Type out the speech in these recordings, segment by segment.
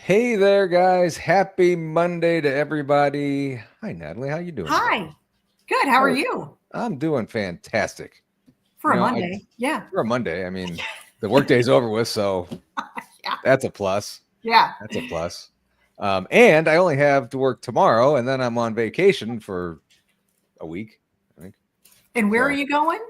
Hey there, guys. Happy Monday to everybody. Hi, Natalie. How you doing today? Hi. Good. How are Oh, you? I'm doing fantastic. For a Monday. Yeah. For a Monday, I mean, the workday's over with, so Yeah. that's a plus. Yeah. That's a plus. And I only have to work tomorrow, and then I'm on vacation for a week, I think. And where are So, you going?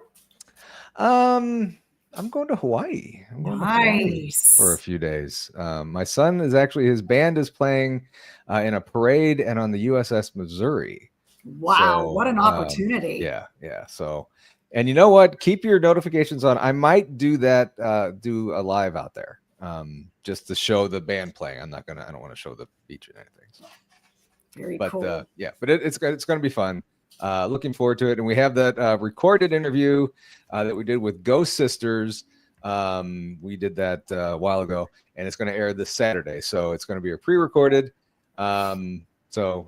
um, I'm going to Hawaii. I'm going to Hawaii for a Nice. few days. My son is actually, his band is playing in a parade and on the USS Missouri. Wow. What So, an opportunity. yeah. So, and you know what? Keep your notifications on. I might do that, do a live out there, just to show the band playing. I don't want to show the beach or anything. So. Very But cool. yeah, but it's going to be fun. Looking forward to it. And we have that recorded interview that we did with Ghost Sisters. We did that a while ago, and it's going to air this Saturday. So it's going to be a pre-recorded. So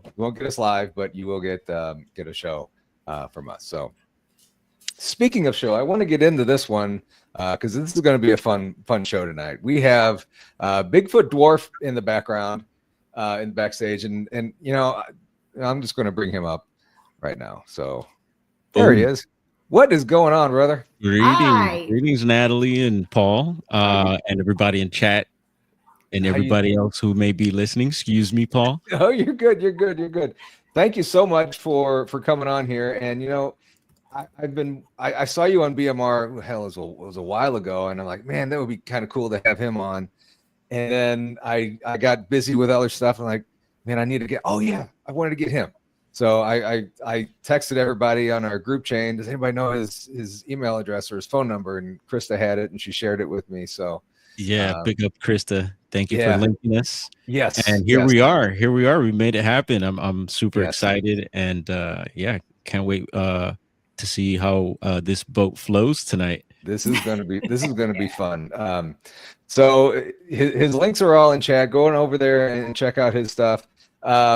you won't get us live, but you will get a show from us. So speaking of show, I want to get into this one because this is going to be a fun show tonight. We have Bigfoot Dwarf in the background, in the backstage, and you know, I'm just going to bring him up right now. So there he Boom. is. What is going on, brother? Hi. Greetings, Natalie and Paul, and everybody in chat, and everybody else who may be listening. Excuse me, Paul. Oh, you're good. You're good. You're good. Thank you so much for coming on here. And you know, I saw you on BMR. Hell, it was a while ago, and I'm like, man, that would be kind of cool to have him on. And then I got busy with other stuff. And like, man, I need to get. Oh yeah, I wanted to get him. So I texted everybody on our group chain. Does anybody know his email address or his phone number? And Krista had it, and she shared it with me. So Yeah, big up, Krista. Thank you yeah. for linking us. Yes, and yes. we are. Here we are. We made it happen. I'm super Yes. excited, and yeah, can't wait to see how this boat flows tonight. This is going to be fun. So his links are all in chat. Go on over there and check out his stuff.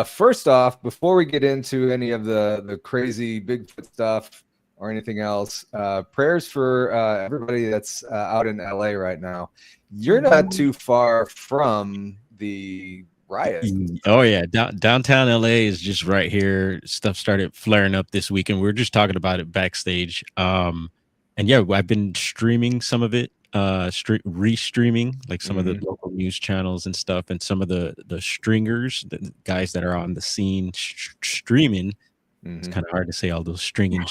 First off, before we get into any of the crazy Bigfoot stuff or anything else, prayers for everybody that's out in LA right now. You're not too far from the riots. Oh yeah, downtown LA is just right here. Stuff started flaring up this weekend. We were just talking about it backstage. And yeah, I've been streaming some of it, restreaming like some of the local news channels and stuff, and some of the stringers, the guys that are on the scene streaming. It's kind of hard to say all those streaming.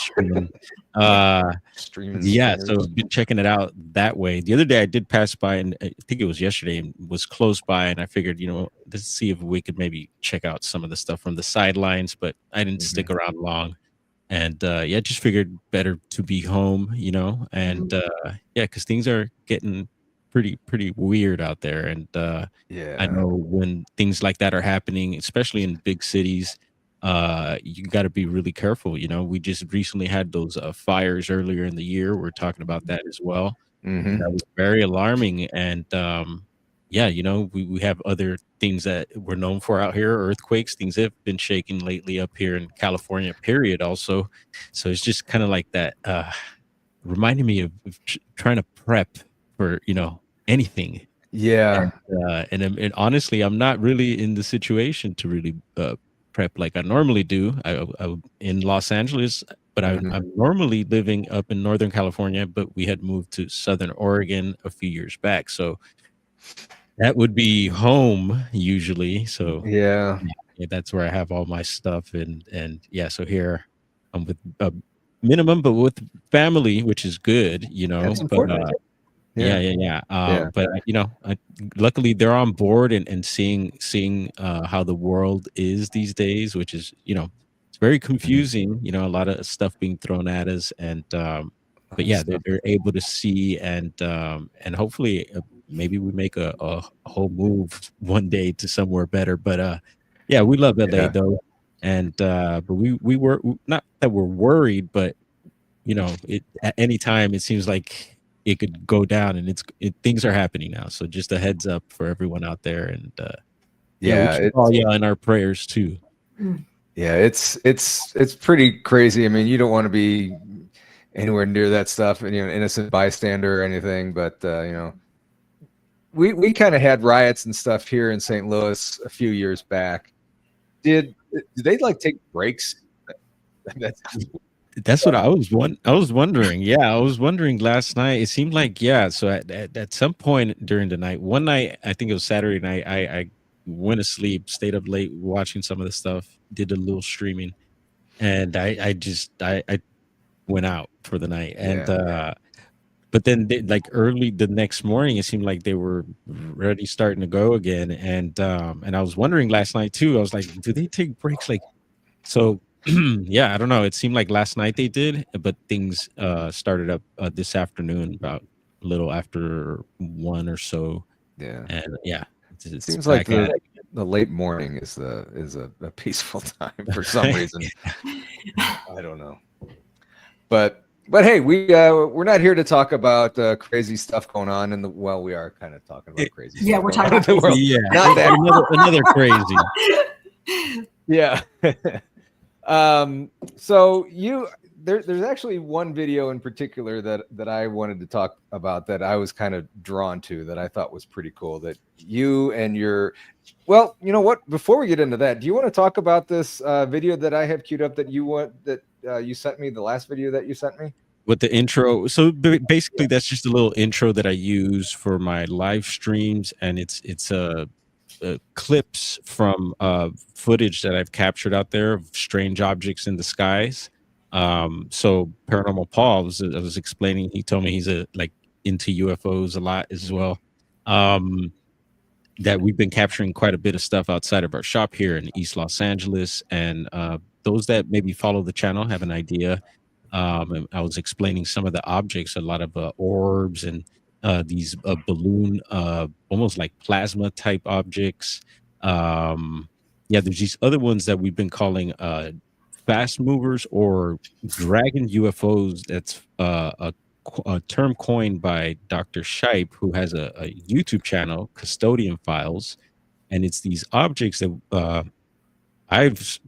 Yeah, so I've been checking it out that way. The other day I did pass by, and I think it was yesterday, and was close by, and I figured, let's see if we could maybe check out some of the stuff from the sidelines, but I didn't stick around long. And yeah, just figured better to be home, and yeah, because things are getting pretty weird out there. And Yeah, I know when things like that are happening, especially in big cities, you got to be really careful. We just recently had those fires earlier in the year. We're talking about that as well. That was very alarming. And yeah, we have other things that we're known for out here. Earthquakes, things have been shaking lately up here in California, period, also. So it's just kind of like that, reminding me of trying to prep for, anything. yeah. And honestly, I'm not really in the situation to really prep like I normally do. I in Los Angeles, but I'm normally living up in Northern California, but we had moved to Southern Oregon a few years back. So that would be home usually. So Yeah. that's where I have all my stuff. And yeah, so here I'm with a minimum, but with family, which is good, That's but important. yeah. But luckily they're on board and seeing how the world is these days, which is it's very confusing. A lot of stuff being thrown at us, and but yeah, they're able to see, and hopefully maybe we make a whole move one day to somewhere better. But yeah, we love LA though, and but we were not that we're worried, but at any time it seems like it could go down, and things are happening now. So just a heads up for everyone out there, and we keep all y'all in our prayers too. Yeah, it's pretty crazy. I mean, you don't want to be anywhere near that stuff, and innocent bystander or anything. But we kind of had riots and stuff here in St. Louis a few years back. Did they like take breaks? That's what I was wondering. Yeah, I was wondering last night. It seemed like, yeah. So at some point during the night, one night, I think it was Saturday night, I went to sleep, stayed up late watching some of the stuff, did a little streaming, and I went out for the night. And but then like early the next morning, it seemed like they were already starting to go again. And I was wondering last night too. I was like, do they take breaks? Like, so yeah, I don't know. It seemed like last night they did, but things started up this afternoon about a little after 1 or so. Yeah, and yeah, it seems like the late morning is a peaceful time for some reason. I don't know, but hey, we're not here to talk about crazy stuff going on in the. Well, we are kind of talking about crazy. Yeah, stuff we're talking about crazy. Yeah, not that another crazy. Yeah. So there's actually one video in particular that I wanted to talk about that I was kind of drawn to, that I thought was pretty cool, that you and well, you know what, before we get into that, do you want to talk about this video that I have queued up that you sent me, the last video that you sent me? With the intro. So basically that's just a little intro that I use for my live streams, and it's clips from footage that I've captured out there of strange objects in the skies. So Paranormal Paul I was explaining, he told me he's into UFOs a lot as well. That we've been capturing quite a bit of stuff outside of our shop here in East Los Angeles, and those that maybe follow the channel have an idea. And I was explaining some of the objects, a lot of orbs and these balloon, almost like plasma type objects. Yeah, there's these other ones that we've been calling fast movers or dragon UFOs. That's a term coined by Dr. Shipe, who has a YouTube channel, Custodian Files, and it's these objects that I've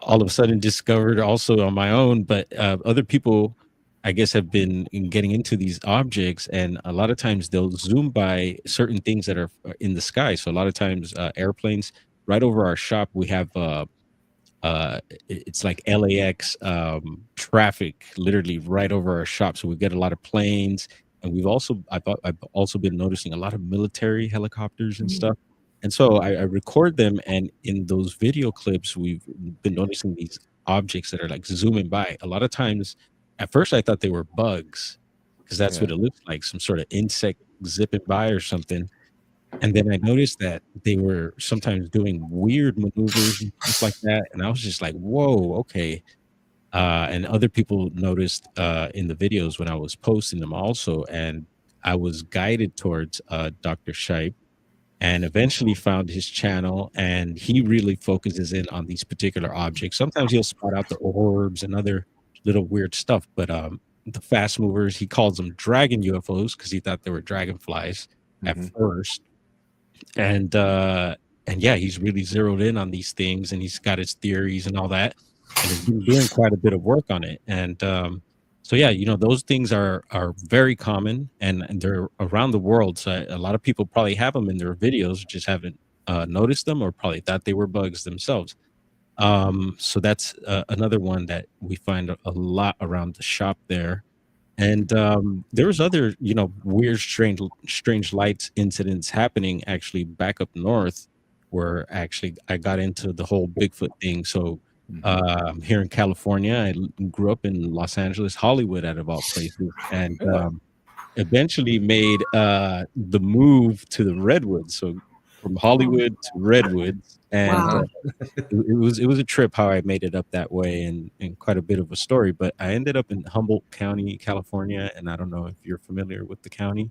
all of a sudden discovered also on my own, but other people, I guess, have been getting into these objects, and a lot of times they'll zoom by certain things that are in the sky. So a lot of times airplanes right over our shop, we have it's like LAX traffic literally right over our shop. So we get a lot of planes, and I've also been noticing a lot of military helicopters and stuff. And so I record them, and in those video clips, we've been noticing these objects that are like zooming by. A lot of times, at first I thought they were bugs, because that's what it looks like, some sort of insect zipping by or something. And then I noticed that they were sometimes doing weird maneuvers and stuff like that. And I was just like, whoa, okay. And other people noticed in the videos when I was posting them also. And I was guided towards Dr. Shipe, and eventually found his channel, and he really focuses in on these particular objects. Sometimes he'll spot out the orbs and other little weird stuff, but the fast movers, he calls them dragon UFOs because he thought they were dragonflies at first. And yeah, he's really zeroed in on these things, and he's got his theories and all that, and he's been doing quite a bit of work on it. And so yeah, those things are very common, and they're around the world. So a lot of people probably have them in their videos, just haven't noticed them, or probably thought they were bugs themselves. So that's another one that we find a lot around the shop there. And there was other, weird, strange lights incidents happening actually back up north, where actually I got into the whole Bigfoot thing. So here in California, I grew up in Los Angeles, Hollywood, out of all places, and eventually made the move to the Redwoods. So from Hollywood to Redwoods, and it was a trip how I made it up that way, and quite a bit of a story. But I ended up in Humboldt County, California, and I don't know if you're familiar with the county.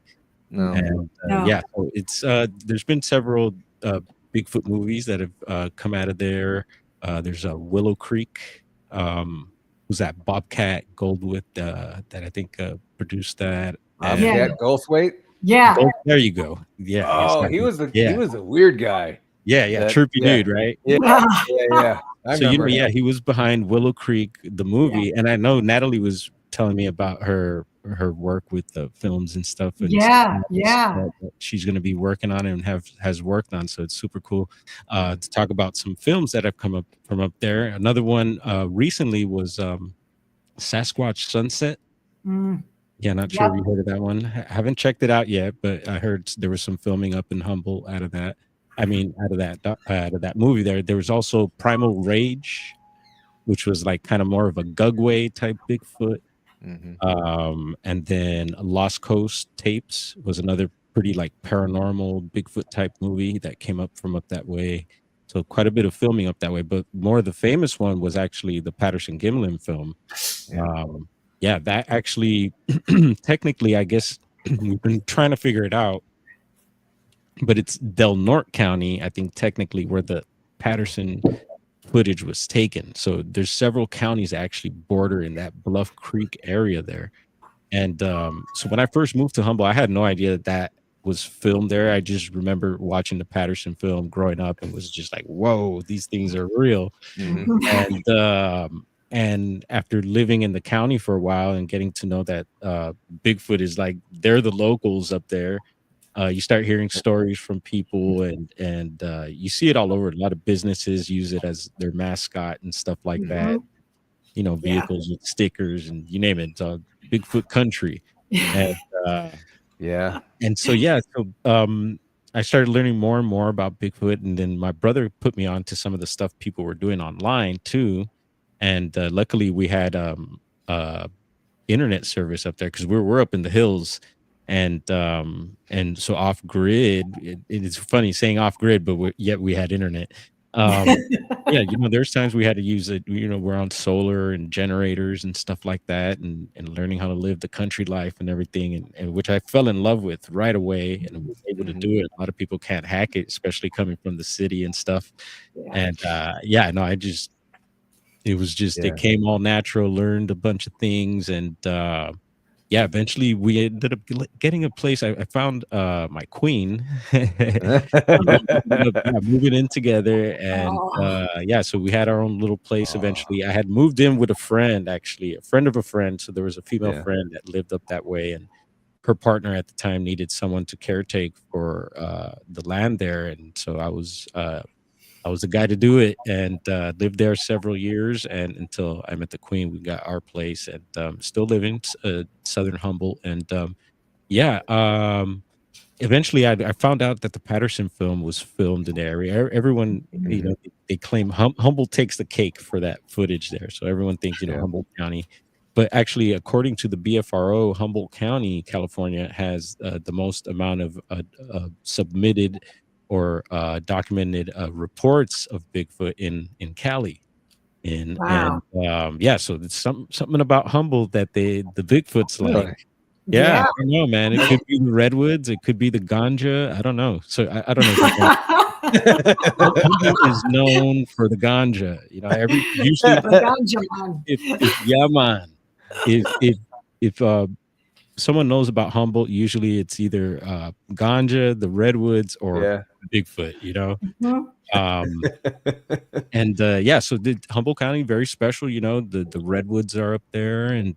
No. And yeah, so it's there's been several Bigfoot movies that have come out of there. There's a Willow Creek. Who's that? Bobcat Goldthwait that I think produced that. Bobcat Goldthwait. Yeah. There you go. Yeah. Oh, he was a weird guy. Yeah, trippy dude, right? Yeah. So he was behind Willow Creek, the movie, and I know Natalie was telling me about her work with the films and stuff, and Yeah, that she's going to be working on and has worked on. So it's super cool to talk about some films that have come up from up there. Another one recently was Sasquatch Sunset. Yeah, not sure if you heard of that one. Haven't checked it out yet, but I heard there was some filming up in Humboldt out of that. I mean, out of that movie there. There was also Primal Rage, which was like kind of more of a Gugway type Bigfoot. And then Lost Coast Tapes was another pretty like paranormal Bigfoot type movie that came up from up that way. So quite a bit of filming up that way, but more of the famous one was actually the Patterson Gimlin film. Yeah, that actually technically, I guess we've been trying to figure it out, but it's Del Norte County, I think technically where the Patterson footage was taken. So there's several counties actually border in that Bluff Creek area there. And so when I first moved to Humboldt, I had no idea that was filmed there. I just remember watching the Patterson film growing up and was just like, whoa, these things are real. And after living in the county for a while and getting to know that Bigfoot is like, they're the locals up there. You start hearing stories from people, and you see it all over. A lot of businesses use it as their mascot and stuff like that. You know, vehicles with stickers and you name it. It's Bigfoot country. And and so I started learning more and more about Bigfoot, and then my brother put me on to some of the stuff people were doing online too. And luckily we had internet service up there because we're up in the hills, and so off grid. It's funny saying off grid, but yet we had internet. Yeah, you know, there's times we had to use it. You know, we're on solar and generators and stuff like that, and learning how to live the country life and everything, and which I fell in love with right away, and was able to do it. A lot of people can't hack it, especially coming from the city and stuff. And it was just it came all natural. Learned a bunch of things, and eventually we ended up getting a place. I found my queen. Moving in together, and so we had our own little place eventually. I had moved in with a friend, actually, a friend of a friend. So there was a female friend that lived up that way, and her partner at the time needed someone to caretake for the land there, and so I was the guy to do it, and lived there several years, and until I met the queen, we got our place, and still living Southern Humboldt. And eventually I found out that the Patterson film was filmed in the area. Everyone, you know, they claim Humboldt takes the cake for that footage there, so everyone thinks, you know, Humboldt County. But actually, according to the BFRO, Humboldt County, California, has the most amount of submitted or documented reports of Bigfoot in Cali. And so it's something about Humboldt that the Bigfoot's like. Yeah, I don't know, man. It could be the redwoods, it could be the ganja. I don't know. So I don't know. Humboldt is known for the ganja. You know, usually if someone knows about Humboldt, usually it's either ganja, the redwoods, or Bigfoot, you know. So the Humboldt County, very special, you know. The redwoods are up there, and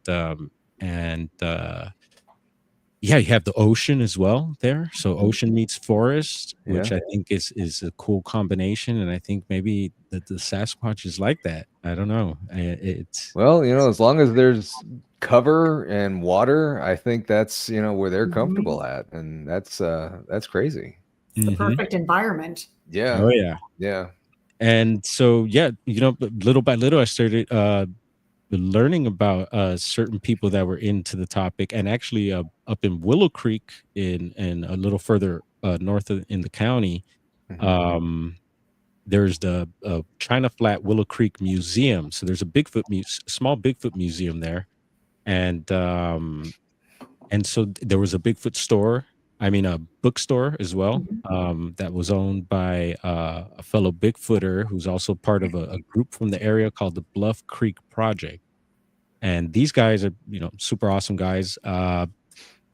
you have the ocean as well there. So ocean meets forest, which I think is a cool combination, and I think maybe the Sasquatch is like that. I don't know. It's well, you know, as long as there's cover and water, I think that's, you know, where they're comfortable at, and that's crazy. It's the perfect environment. Yeah. Oh yeah. And so you know, little by little I started learning about certain people that were into the topic, and actually up in Willow Creek in a little further north in the county, there's the China Flat Willow Creek Museum. So there's a small Bigfoot museum there, and so there was a Bigfoot store. I mean, a bookstore as well, that was owned by a fellow Bigfooter who's also part of a group from the area called the Bluff Creek Project. And these guys are, you know, super awesome guys. And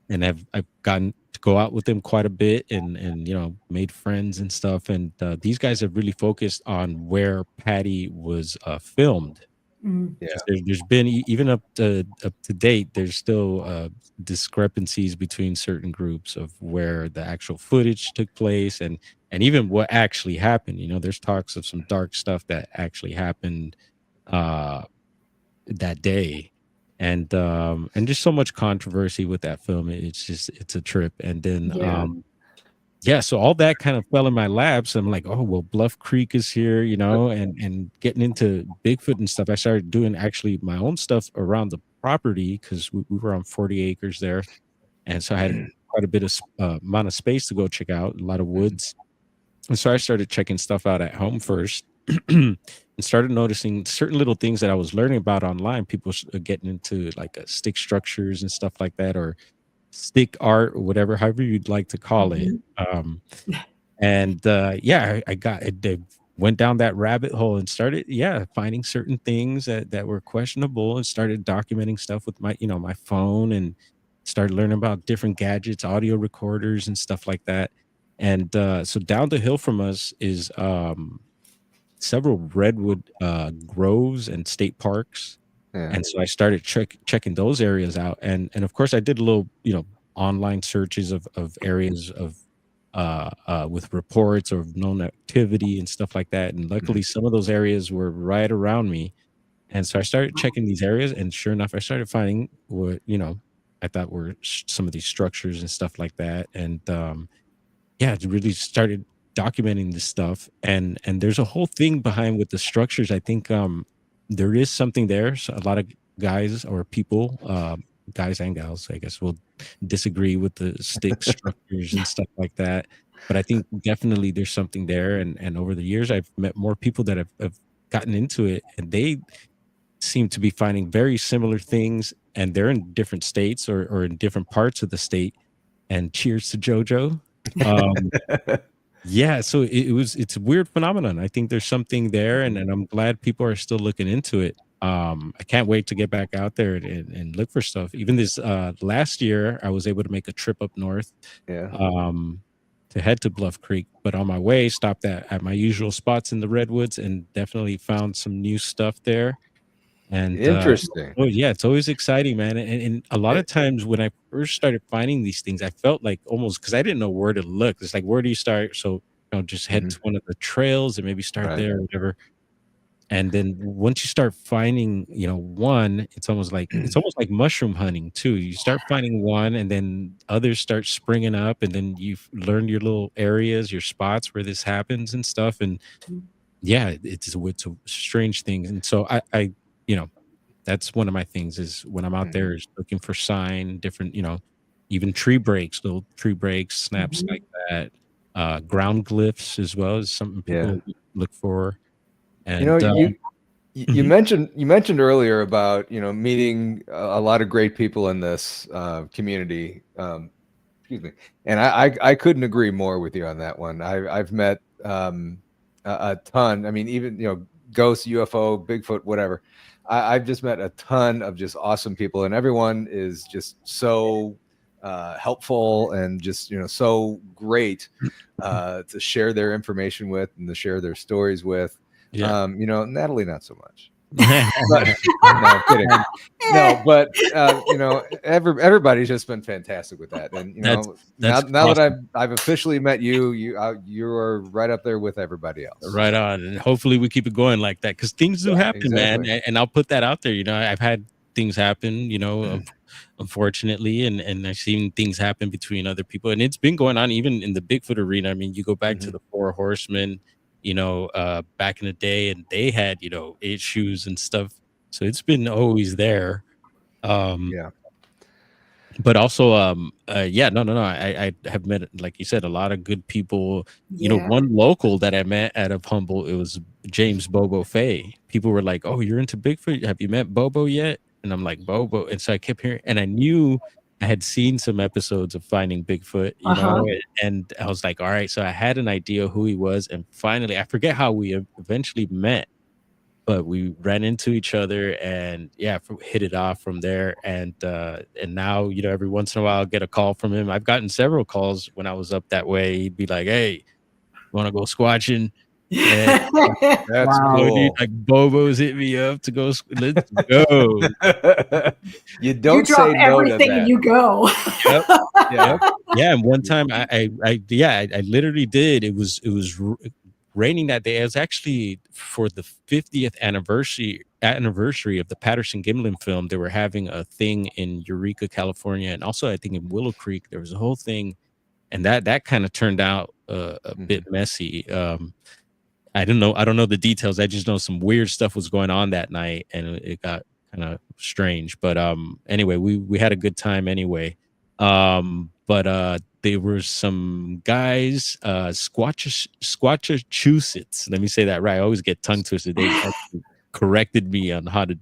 I've gotten to go out with them quite a bit, and you know, made friends and stuff. And these guys have really focused on where Patty was filmed. Yeah. There's been even up to date, there's still discrepancies between certain groups of where the actual footage took place and even what actually happened. There's talks of some dark stuff that actually happened uh that day. And just so much controversy with that film. It's a trip. And then Yeah. yeah, so all that kind of fell in my lap. So I'm like, oh well, Bluff Creek is here, and getting into Bigfoot and stuff. I started doing actually my own stuff around the property because we were on 40 acres there, and so I had quite a bit of amount of space to go check out, a lot of woods. And so I started checking stuff out at home first, and started noticing certain little things that I was learning about online. People getting into like stick structures and stuff like that, or stick art, or whatever, however you'd like to call it. Mhm. And yeah, I went down that rabbit hole and started, yeah, finding certain things that were questionable, and started documenting stuff with my phone, and started learning about different gadgets, audio recorders, and stuff like that. And so down the hill from us is several redwood groves and state parks. Yeah. And so I started checking those areas out, and of course I did a little, online searches of areas of with reports of known activity and stuff like that. And luckily, some of those areas were right around me, and so I started checking these areas, and sure enough, I started finding what I thought were some of these structures and stuff like that. And yeah, it really started documenting this stuff, and there's a whole thing behind with the structures. I think there is something there. So a lot of guys or people, guys and gals, I guess, will disagree with the stick structures and stuff like that. But I think definitely there's something there. And over the years, I've met more people that have gotten into it, and they seem to be finding very similar things. And they're in different states or in different parts of the state. And cheers to JoJo. Um, yeah, so it's a weird phenomenon. I think there's something there, and I'm glad people are still looking into it. I can't wait to get back out there and look for stuff. Even this last year, I was able to make a trip up north, Yeah. to head to Bluff Creek. But on my way, stopped at my usual spots in the redwoods, and definitely found some new stuff there. And Interesting. oh yeah, it's always exciting, man. And a lot of times when I first started finding these things, I felt like almost because I didn't know where to look. It's like, where do you start? So just head to one of the trails and maybe start Right. there or whatever. And then once you start finding, one, it's almost like mushroom hunting too. You start finding one, and then others start springing up, and then you've learned your little areas, your spots where this happens and stuff. And yeah, it's a strange thing. And so I that's one of my things is when I'm out there is looking for different, even tree breaks, little tree breaks, snaps like that. Ground glyphs as well is something people look for. And You mentioned earlier about meeting a lot of great people in this community. Excuse me, and I couldn't agree more with you on that one. I've met a ton. I mean, even ghosts, UFO, Bigfoot, whatever. I've just met a ton of just awesome people, and everyone is just so helpful and just so great to share their information with and to share their stories with. Natalie not so much. But, no, kidding. No, but everybody's just been fantastic with that. And that's now awesome. that I've officially met you, you're right up there with everybody else. Right on. And hopefully we keep it going like that, because things do happen, man. And I'll put that out there. I've had things happen, unfortunately, and I've seen things happen between other people, and it's been going on even in the Bigfoot arena. I mean, you go back to the Four Horsemen, back in the day, and they had issues and stuff, so it's been always there. But also no, I have met, like you said, a lot of good people. One local that I met out of Humble, it was James Bobo Fay. People were like, oh, you're into Bigfoot, have you met Bobo yet? And I'm like, Bobo. And so I kept hearing, and I knew I had seen some episodes of Finding Bigfoot, and I was like, all right. So I had an idea who he was. And finally, I forget how we eventually met, but we ran into each other and hit it off from there. And now, every once in a while I'll get a call from him. I've gotten several calls when I was up that way. He'd be like, hey, you want to go squatching? And I'm like, And That's wow, cool. dude, like Bobo's hit me up to go. Let's go. You don't drop say no to everything that. and you go. Yep. Yep. Yeah. And one time I literally did. It was raining that day. It was actually for the 50th anniversary of the Patterson Gimlin film. They were having a thing in Eureka, California, and also I think in Willow Creek. There was a whole thing, and that kind of turned out a bit messy. I don't know the details. I just know some weird stuff was going on that night, and it got kind of strange. But anyway, we had a good time anyway. But there were some guys, Squatchachusetts. Let me say that right. I always get tongue twisted. They actually corrected me on how to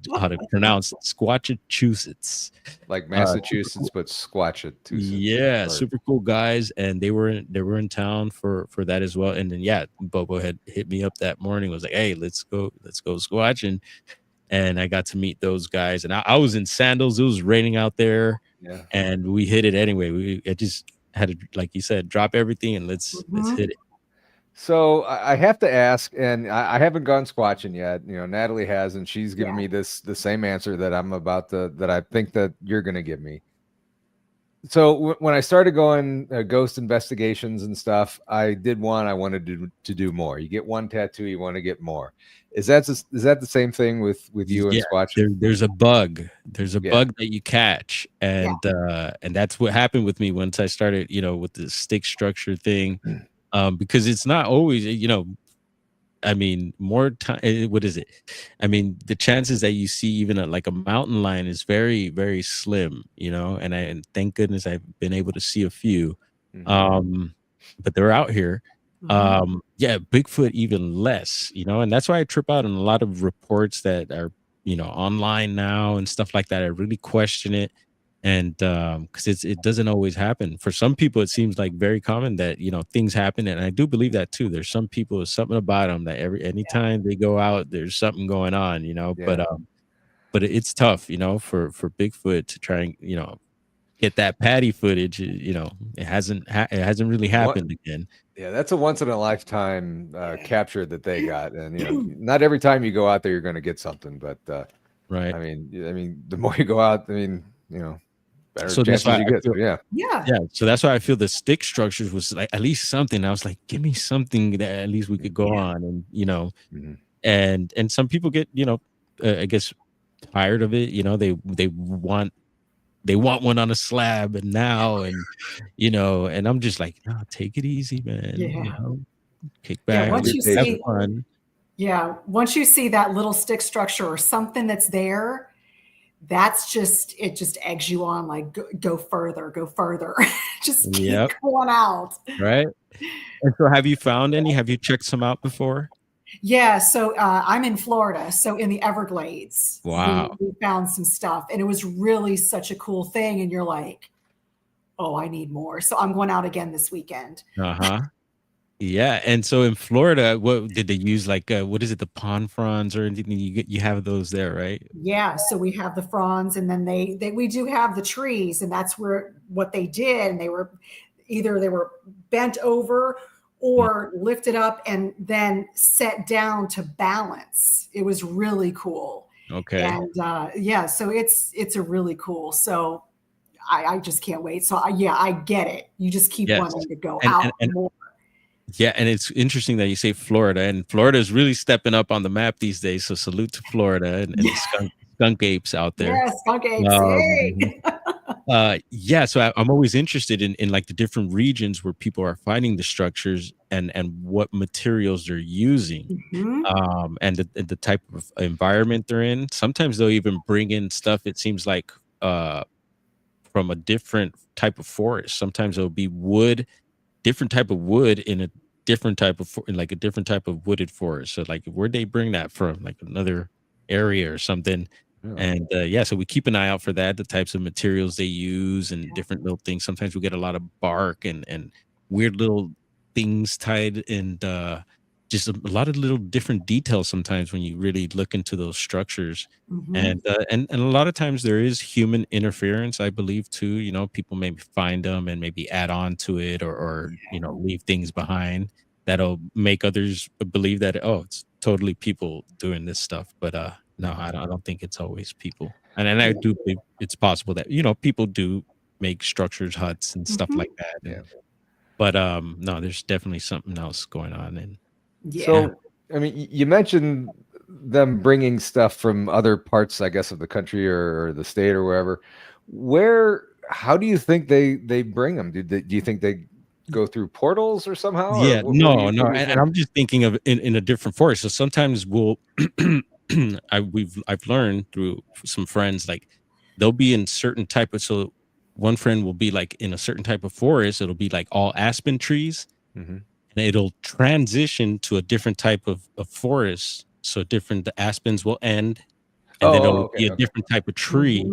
pronounce Squatchachusetts. Like Massachusetts, but Squatchachusetts. Yeah, super cool guys, and they were in town for that as well. And then Bobo had hit me up that morning. Was like, hey, let's go squatching. And I got to meet those guys, and I was in sandals. It was raining out there, and we hit it anyway. I just had to, like you said, drop everything and let's hit it. So I have to ask, and I haven't gone squatching yet. You know, Natalie has, and she's given me the same answer that I'm about to, that I think that you're going to give me. So when I started going ghost investigations and stuff, I did one. I wanted to do more. You get one tattoo, you want to get more. Is that the same thing with you and squatching? There's a bug. There's a bug that you catch, and that's what happened with me once I started, with the stick structure thing. Because it's not always, I mean, more time. What is it? I mean, the chances that you see even like a mountain lion is very, very slim, and thank goodness I've been able to see a few. But they're out here. Bigfoot even less, and that's why I trip out on a lot of reports that are, online now and stuff like that. I really question it. And because it doesn't always happen. For some people, it seems like very common that things happen, and I do believe that too. There's some people, there's something about them that anytime they go out, there's something going on, But it's tough, for Bigfoot to try and get that patty footage. It hasn't really happened again. Yeah, that's a once in a lifetime capture that they got, and not every time you go out there you're going to get something, but right. I mean, the more you go out, better so that's why you get. So that's why I feel the stick structures was like at least something. I was like, give me something that at least we could go on, and and some people get I guess tired of it. They want one on a slab and now, and and I'm just like, no, take it easy, man. Kick back. Once you see fun. Once you see that little stick structure or something that's there, it just eggs you on, like go further, just keep going out. Right. And so have you found any? Have you checked some out before? Yeah. So I'm in Florida. So in the Everglades, wow, we found some stuff, and it was really such a cool thing. And you're like, oh, I need more. So I'm going out again this weekend. Yeah. And so in Florida, what did they use? Like, what is it? The pond fronds or anything? You have those there, right? Yeah. So we have the fronds, and then we do have the trees, and that's what they did. And they were bent over or lifted up and then set down to balance. It was really cool. Okay. And so it's a really cool. So I just can't wait. So I get it. You just keep wanting to go out more. Yeah, and it's interesting that you say Florida, and Florida is really stepping up on the map these days. So salute to Florida and the skunk apes out there. Yeah, skunk apes. So I'm always interested in like the different regions where people are finding the structures and what materials they're using, and the type of environment they're in. Sometimes they'll even bring in stuff. It seems like from a different type of forest. Sometimes it'll be wood. Different type of wood in a different type of a different type of wooded forest. So like, where'd they bring that from? Like another area or something. And so we keep an eye out for that, the types of materials they use and different little things. Sometimes we get a lot of bark and weird little things tied, and just a lot of little different details sometimes when you really look into those structures. And a lot of times there is human interference, I believe, too. People maybe find them and maybe add on to it or leave things behind. that'll make others believe that, oh, it's totally people doing this stuff. But no, I don't think it's always people. And I do believe it's possible that, you know, people do make structures, huts and stuff like that. Yeah. But no, there's definitely something else going on. And so, I mean, you mentioned them bringing stuff from other parts, I guess, of the country or the state or wherever. How do you think they bring them? Do you think they go through portals or somehow? Yeah, or no. And I'm just thinking of in a different forest. So sometimes we'll, I've learned through some friends, like they'll be in certain type of, so one friend will be like in a certain type of forest. It'll be like all aspen trees, and it'll transition to a different type of forest. So the aspens will end, and then it'll be a different type of tree.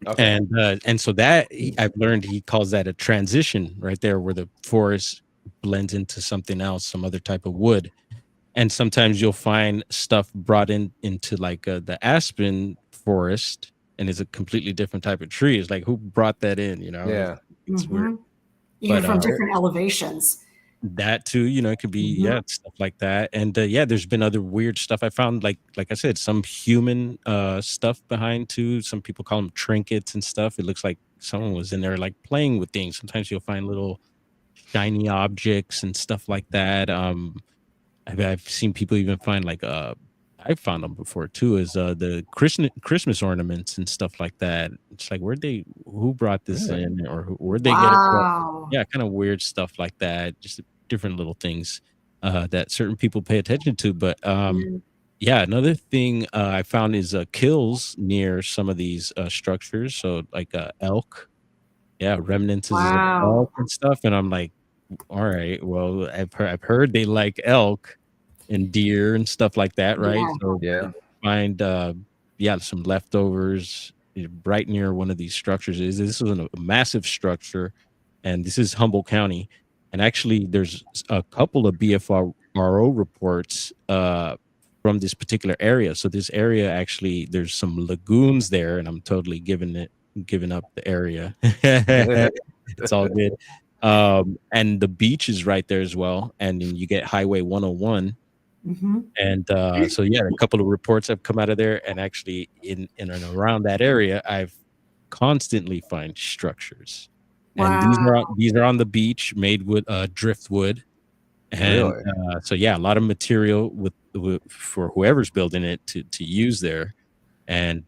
Okay. And so that I've learned he calls that a transition right there, where the forest blends into something else, some other type of wood. And sometimes you'll find stuff brought into like the aspen forest, and it's a completely different type of tree. It's like, who brought that in? You know, yeah, it's weird. Even from different elevations. That too, you know, it could be stuff like that. And there's been other weird stuff I found, like I said, some human stuff behind too. Some people call them trinkets and stuff. It looks like someone was in there like playing with things. Sometimes you'll find little shiny objects and stuff like that. I've seen people even find like I've found them before too, is the Christmas ornaments and stuff like that. It's like, who brought this in, or where'd they get it from? Yeah, kind of weird stuff like that. Just different little things that certain people pay attention to. But another thing I found is kills near some of these structures. So like elk, remnants of elk and stuff. And I'm like, all right, well, I've heard they like elk and deer and stuff like that, right? So find some leftovers right near one of these structures. This was a massive structure, and this is Humboldt County. And actually, there's a couple of BFRO reports from this particular area. So this area, actually, there's some lagoons there, and I'm totally giving up the area. It's all good. And the beach is right there as well. And then you get Highway 101. And so a couple of reports have come out of there, and actually in and around that area, I've constantly find structures. And these are on the beach, made with driftwood, and a lot of material for whoever's building it to use there. And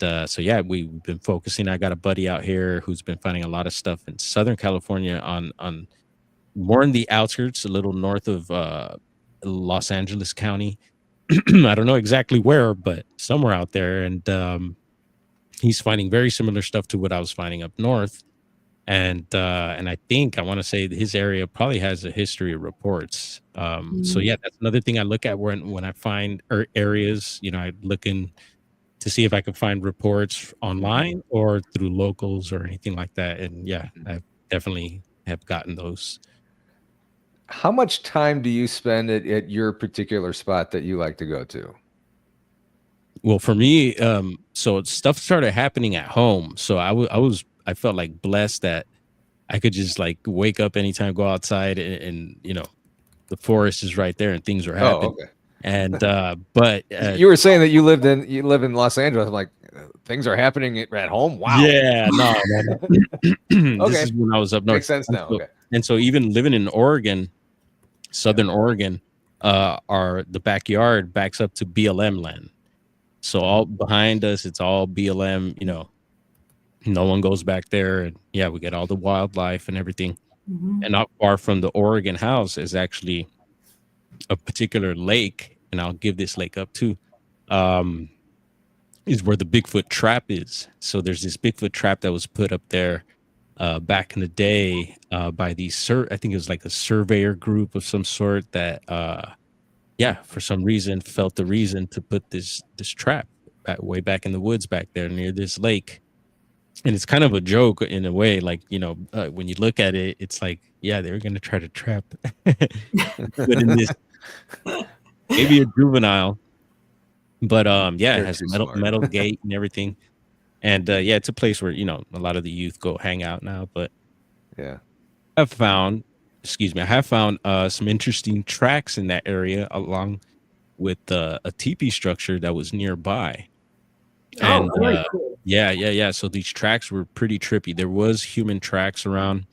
we've been focusing. I got a buddy out here who's been finding a lot of stuff in Southern California, on more in the outskirts, a little north of Los Angeles County. I don't know exactly where, but somewhere out there. And he's finding very similar stuff to what I was finding up north. And I think I want to say that his area probably has a history of reports. So that's another thing I look at when I find areas. You know, I look in to see if I can find reports online or through locals or anything like that. And I definitely have gotten those. How much time do you spend at your particular spot that you like to go to? Well, for me, so stuff started happening at home. So I felt like blessed that I could just like wake up anytime, go outside, and you know, the forest is right there and things are happening. Okay. And but you were saying that you live in Los Angeles. I'm like, things are happening at home. Wow. Yeah, no. Okay. This is when I was up north. Makes sense now. Okay. And so even living in Oregon, Southern Oregon, the backyard backs up to BLM land. So all behind us, it's all BLM. You know, no one goes back there, and we get all the wildlife and everything. And not far from the Oregon house is actually a particular lake, and I'll give this lake up too. Is where the Bigfoot trap is. So there's this Bigfoot trap that was put up there back in the day by these I think it was like a surveyor group of some sort that for some reason felt the reason to put this trap way back in the woods back there near this lake. And it's kind of a joke in a way, like, you know, when you look at it, it's like, they were going to try to trap but in this, maybe a juvenile, but it has metal gate and everything. And it's a place where, you know, a lot of the youth go hang out now. But I've found excuse me, I have found some interesting tracks in that area, along with a teepee structure that was nearby. Oh, And very cool. yeah. So these tracks were pretty trippy. There was human tracks around,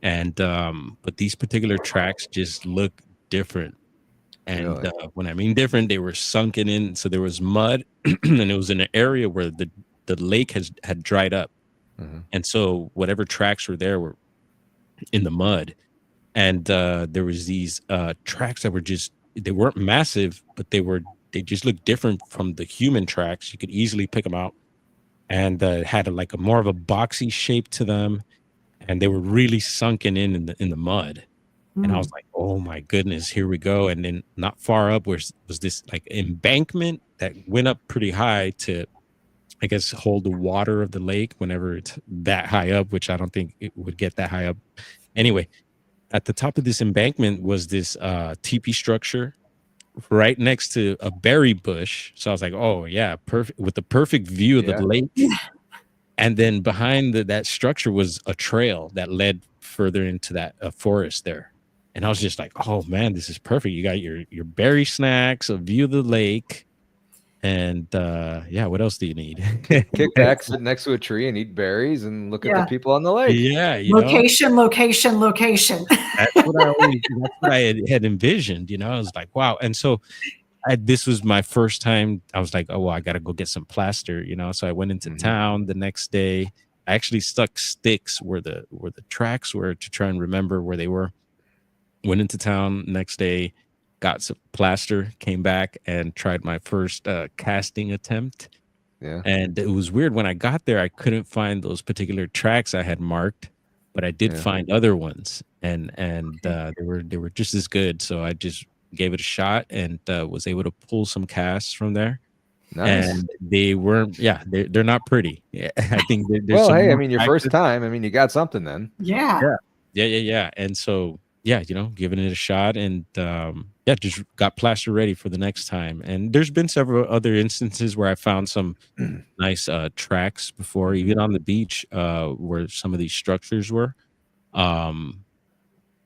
and but these particular tracks just look different. And Really? when I mean different, they were sunken in. So there was mud, and it was in an area where the lake had dried up. Mhm. And so whatever tracks were there were in the mud. And there was these tracks that were just, they weren't massive, but they just looked different from the human tracks. You could easily pick them out, and had like a more of a boxy shape to them, and they were really sunken in the mud. And I was Mm. like, oh my goodness, here we go. And then not far up was this like embankment that went up pretty high to, I guess, hold the water of the lake whenever it's that high up, which I don't think it would get that high up. Anyway, at the top of this embankment was this teepee structure right next to a berry bush. So I was like, oh yeah, perfect, with the perfect view of the Yeah. lake. And then behind that structure was a trail that led further into that forest there. And I was just like, oh man, this is perfect. You got your berry snacks, a view of the lake, and yeah, what else do you need? Kick back, sit next to a tree, and eat berries, and look at the Yeah. people on the lake. Yeah, you know, Location, location, location. that's what I had envisioned. You know, I was like, wow. And so this was my first time. I was like, oh, well, I got to go get some plaster, you know? So I went into Mhm. town the next day. I actually stuck sticks where the tracks were to try and remember where they were. Went into town next day, got some plaster, came back and tried my first casting attempt. Yeah. And it was weird, when I got there, I couldn't find those particular tracks I had marked, but I did Yeah. find other ones, and they were just as good. So I just gave it a shot, and was able to pull some casts from there. Nice. And they weren't, yeah, they're not pretty. Yeah, I think there's Well, some hey, I more mean, your first practice. time. I mean, you got something then. Yeah. Yeah. And so, yeah, you know, giving it a shot, and yeah, just got plaster ready for the next time. And there's been several other instances where I found some nice tracks before, even on the beach, where some of these structures were. Um,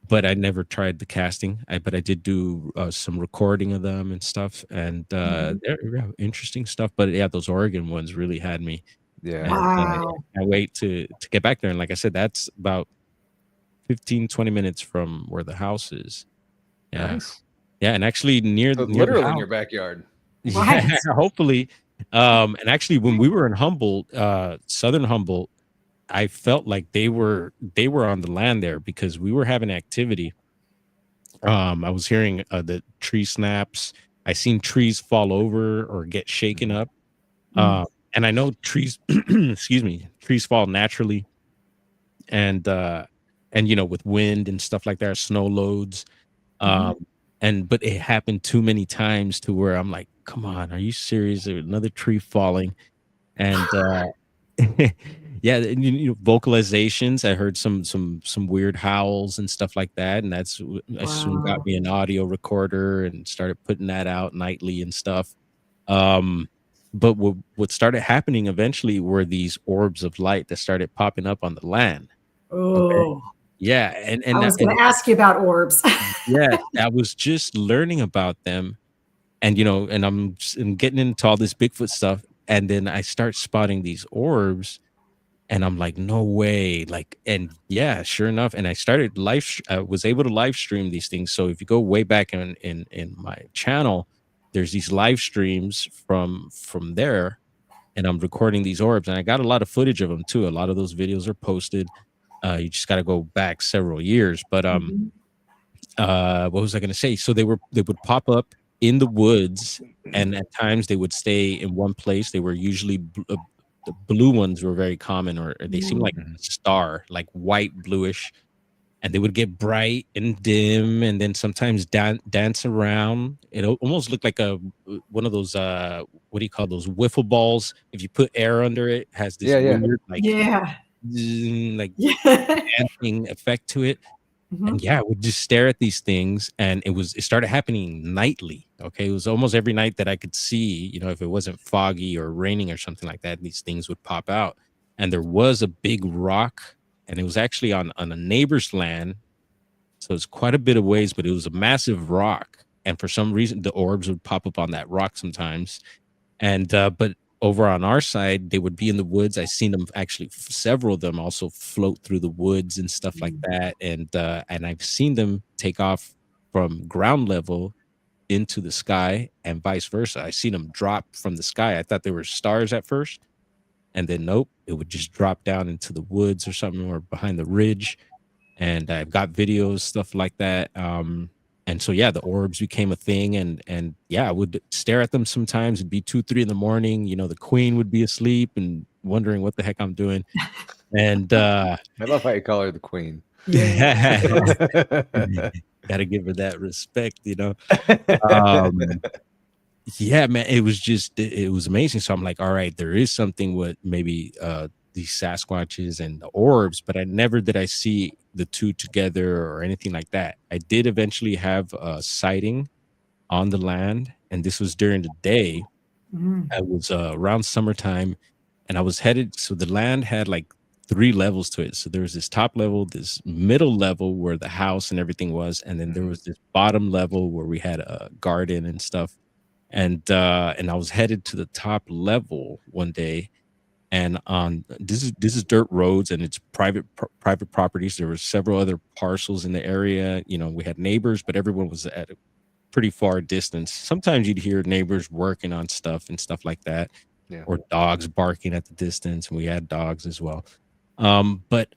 but I never tried the casting. But I did do some recording of them and stuff, and Mhm. yeah, interesting stuff. But yeah, those Oregon ones really had me. Yeah. And Wow. I wait to get back there. And like I said, that's about 15-20 minutes from where the house is. Yeah. Nice. Yeah, and actually near So the literally in house. your backyard. Right. Yeah, hopefully. And actually when we were in Humboldt, southern Humboldt, I felt like they were on the land there, because we were having activity. I was hearing the tree snaps. I seen trees fall over or get shaken up. Mm. And I know trees excuse me, trees fall naturally, and you know, with wind and stuff like that, snow loads. Mhm. But it happened too many times to where I'm like, come on, are you serious? There's another tree falling. And yeah, and, you know, vocalizations. I heard some weird howls and stuff like that, and I soon got Wow. me an audio recorder and started putting that out nightly and stuff. Um, but what started happening eventually were these orbs of light that started popping up on the land. Okay. Oh, Yeah, I was going to ask you about orbs. yeah, I was just learning about them, and you know, and I'm getting into all this Bigfoot stuff, and then I start spotting these orbs, and I'm like, no way, like, and yeah, sure enough, and I was able to live stream these things. So if you go way back in my channel, there's these live streams from there, and I'm recording these orbs, and I got a lot of footage of them too. A lot of those videos are posted. You just got to go back several years, but Mhm. what was I going to say? So they would pop up in the woods, and at times they would stay in one place. They were usually the blue ones were very common, or they seemed like Mhm. a star, like white bluish, and they would get bright and dim, and then sometimes dance around. It almost looked like a one of those what do you call those wiffle balls? If you put air under it, has this Yeah. weird like Yeah. like Yeah. dancing effect to it. And Mhm. yeah, I would just stare at these things, and it started happening nightly. Okay. It was almost every night that I could see, you know, if it wasn't foggy or raining or something like that, these things would pop out. And there was a big rock, and it was actually on a neighbor's land. So it's quite a bit of ways, but it was a massive rock. And for some reason, the orbs would pop up on that rock sometimes. And but over on our side, they would be in the woods. I seen them actually, several of them also float through the woods and stuff like that. And I've seen them take off from ground level into the sky and vice versa. I seen them drop from the sky. I thought they were stars at first, and then nope, it would just drop down into the woods or something, or behind the ridge. And I've got videos, stuff like that. And so yeah, the orbs became a thing, and yeah, I would stare at them sometimes. It'd be 2, 3 in the morning. You know, the queen would be asleep and wondering what the heck I'm doing. And I love how you call her the queen. Yeah. Gotta give her that respect, you know. Yeah, man, it was amazing. So I'm like, all right, there is something with maybe these Sasquatches and the orbs, but I never did I see the two together or anything like that. I did eventually have a sighting on the land, and this was during the day. I was around summertime, and I was headed. So the land had like 3 levels to it. So there was this top level, this middle level where the house and everything was, and then there was this bottom level where we had a garden and stuff. And I was headed to the top level one day, and on this is dirt roads, and it's private properties. There were several other parcels in the area. You know, we had neighbors, but everyone was at a pretty far distance. Sometimes you'd hear neighbors working on stuff and stuff like that, or dogs barking at the distance, and we had dogs as well. But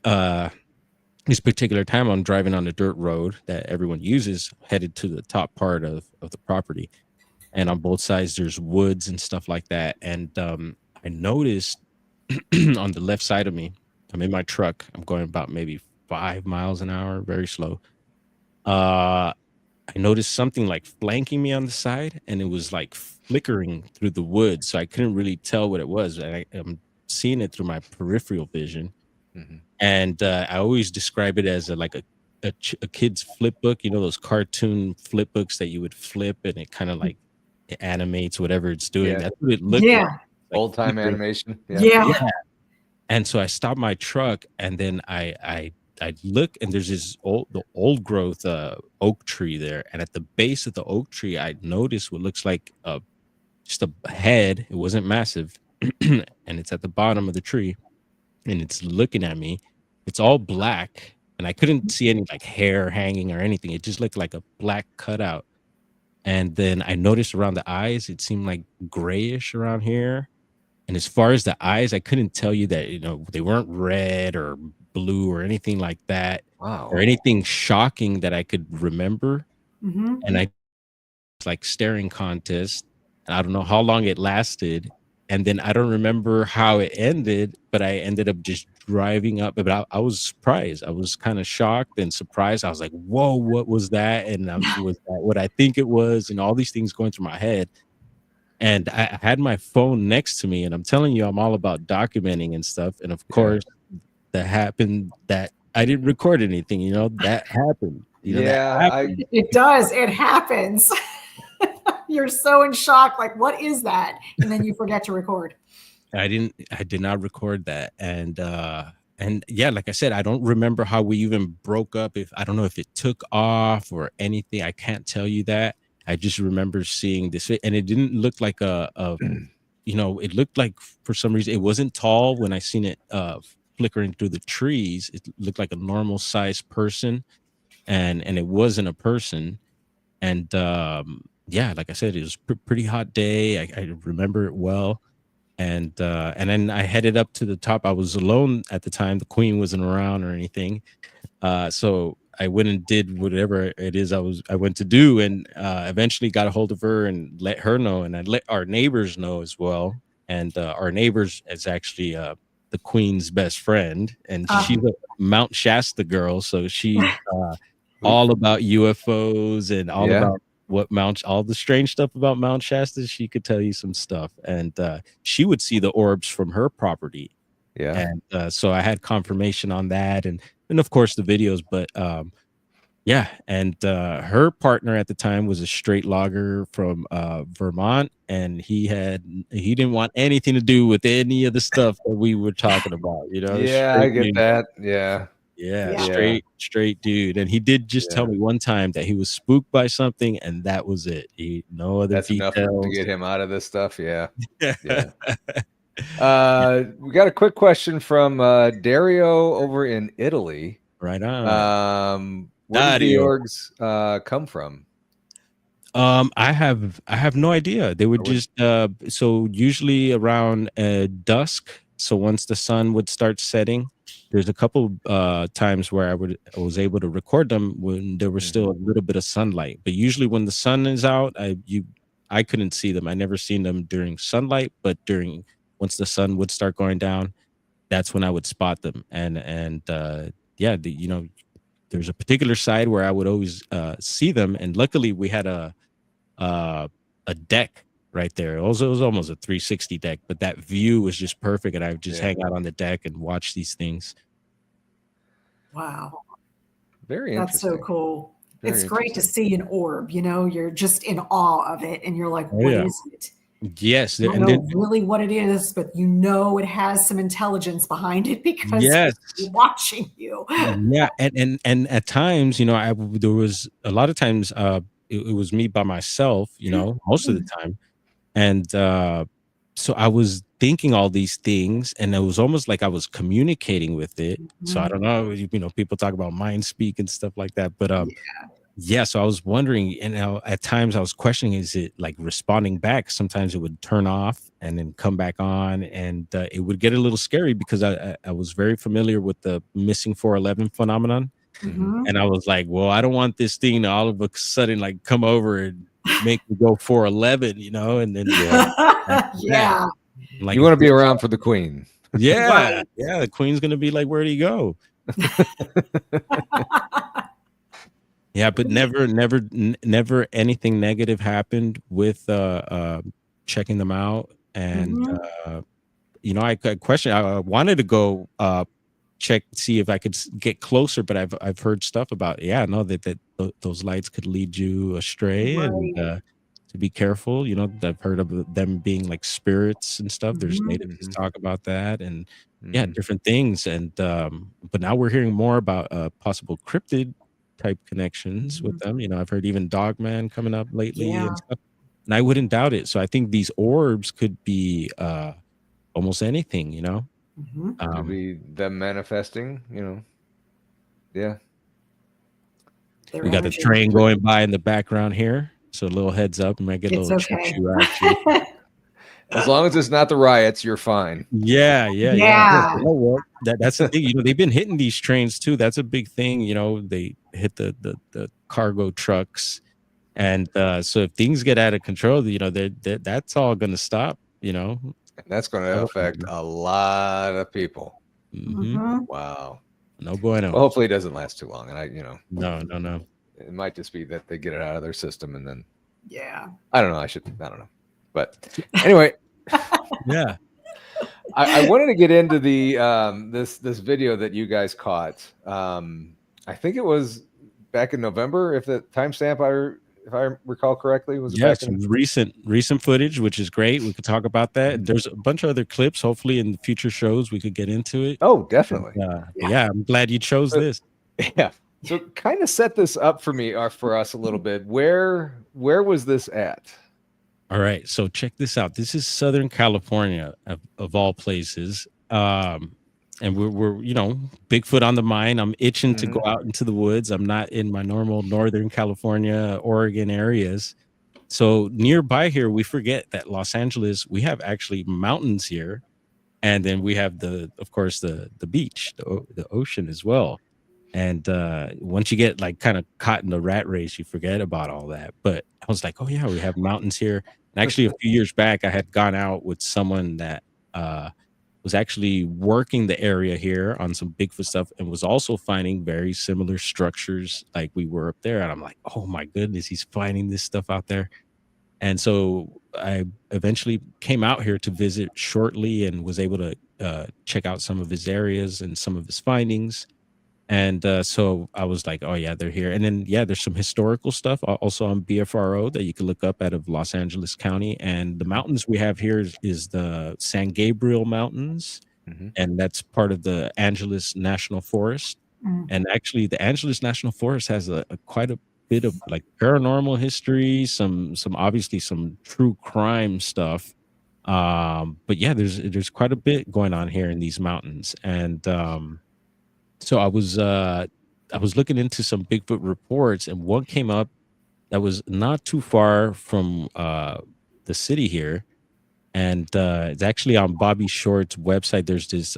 this particular time, I'm driving on the dirt road that everyone uses, headed to the top part of the property. And on both sides, there's woods and stuff like that. And I noticed on the left side of me, I'm in my truck. I'm going about maybe 5 miles an hour, very slow. I noticed something like flanking me on the side, and it was like flickering through the woods. So I couldn't really tell what it was. I'm seeing it through my peripheral vision. And I always describe it as like a kid's flip book. You know, those cartoon flip books that you would flip, and it kind of like it animates whatever it's doing. That's what it looked like. Old time animation. Yeah. And so I stopped my truck, and then I look, and there's this old growth oak tree there. And at the base of the oak tree, I noticed what looks like just a head. It wasn't massive, and it's at the bottom of the tree, and it's looking at me. It's all black, and I couldn't see any like hair hanging or anything. It just looked like a black cutout. And then I noticed around the eyes, it seemed like grayish around here. And as far as the eyes, I couldn't tell you that, you know, they weren't red or blue or anything like that. Wow. Or anything shocking that I could remember. And I like staring contest, and I don't know how long it lasted. And then I don't remember how it ended, but I ended up just driving up. But I was surprised. I was kind of shocked and surprised. I was like, whoa, what was that? And was that what I think it was? And all these things going through my head. And I had my phone next to me, and I'm telling you, I'm all about documenting and stuff. And of course, that happened, that I didn't record anything, you know, that happened. You know, it does. It happens. You're so in shock, like, what is that? And then you forget to record. I did not record that. And yeah, like I said, I don't remember how we even broke up. I don't know if it took off or anything. I can't tell you that. I just remember seeing this, and it didn't look like you know, it looked like for some reason it wasn't tall. When I seen it flickering through the trees, it looked like a normal sized person, and it wasn't a person. And yeah, like I said, it was pretty hot day. I remember it well. And then I headed up to the top. I was alone at the time. The queen wasn't around or anything. So I went and did whatever it is I went to do, and eventually got a hold of her and let her know, and I let our neighbors know as well. And our neighbors is actually the queen's best friend, and she's a Mount Shasta girl, so she's all about UFOs and all about all the strange stuff about Mount Shasta. She could tell you some stuff, and she would see the orbs from her property. And so I had confirmation on that, and of course the videos. But yeah, and her partner at the time was a straight logger from Vermont, and he didn't want anything to do with any of the stuff that we were talking about, you know. I get that. Yeah, Yeah. straight dude. And he did just tell me one time that he was spooked by something, and that was it. No other That's enough to details. get him out of this stuff. Yeah. Yeah. We got a quick question from Dario over in Italy. Right on. Where did the Dario. orgs come from? I have no idea. They would just so usually around dusk. So once the sun would start setting, there's a couple times where I was able to record them when there was still a little bit of sunlight. But usually when the sun is out, I couldn't see them. I never seen them during sunlight, but once the sun would start going down, that's when I would spot them. And there's a particular side where I would always see them, and luckily we had a deck right there. It was almost a 360 deck, but that view was just perfect, and I would just hang out on the deck and watch these things. Wow. Very interesting. That's so cool. It's great to see an orb, you're just in awe of it, and you're like, what is it? Yes. I don't know really what it is, but it has some intelligence behind it because it's watching you. Yeah. And at times, there was a lot of times it was me by myself, most of the time. And so I was thinking all these things, and it was almost like I was communicating with it. So I don't know, people talk about mind speak and stuff like that, but so I was wondering, and at times I was questioning, is it like responding back? Sometimes it would turn off and then come back on, and it would get a little scary because I was very familiar with the missing 411 phenomenon. And I was like, well, I don't want this thing to all of a sudden like come over and make me go 411, and then like, you want to be around for the queen. Yeah. The queen's gonna be like, where'd he go? Yeah, but never anything negative happened with checking them out. And I wanted to go see if I could get closer, but I've heard stuff about that those lights could lead you astray, and to be careful. I've heard of them being like spirits and stuff. There's natives talk about that, and different things. And but now we're hearing more about possible cryptid type connections with them. I've heard even Dogman coming up lately and stuff, and I wouldn't doubt it. So I think these orbs could be almost anything, could be them manifesting, we got the train going by in the background here, so a little heads up. I might get a little choo-choo action. As long as it's not the riots, you're fine. Yeah. That's the thing. They've been hitting these trains too. That's a big thing. They hit the cargo trucks, and so if things get out of control, that's all going to stop. And that's going to affect a lot of people. Wow. No bueno. Well, hopefully it doesn't last too long. And No. It might just be that they get it out of their system, and then I don't know. I don't know. But anyway, I wanted to get into the this video that you guys caught. I think it was back in November, if the timestamp if I recall correctly, was some recent footage, which is great. We could talk about that. There's a bunch of other clips. Hopefully, in the future shows, we could get into it. Oh, definitely. I'm glad you chose this. Yeah. So, kind of set this up for me or for us a little bit. Where was this at? All right, so check this out. This is Southern California, of all places, and we're Bigfoot on the mind. I'm itching to go out into the woods. I'm not in my normal Northern California, Oregon areas. So nearby here, we forget that Los Angeles, we have actually mountains here, and then we have of course the beach, the ocean as well. And once you get like kind of caught in the rat race, you forget about all that. But I was like, oh yeah, we have mountains here. And actually, a few years back, I had gone out with someone that was actually working the area here on some Bigfoot stuff, and was also finding very similar structures like we were up there. And I'm like, oh my goodness, he's finding this stuff out there. And so I eventually came out here to visit shortly, and was able to check out some of his areas and some of his findings. And so I was like, oh yeah, they're here. And then there's some historical stuff also on BFRO that you can look up out of Los Angeles County. And the mountains we have here is the San Gabriel Mountains, and that's part of the Angeles National Forest. And actually, the Angeles National Forest has a quite a bit of like paranormal history, some obviously some true crime stuff. But yeah, there's quite a bit going on here in these mountains. And so I was looking into some Bigfoot reports, and one came up that was not too far from the city here, and it's actually on Bobby Short's website. There's this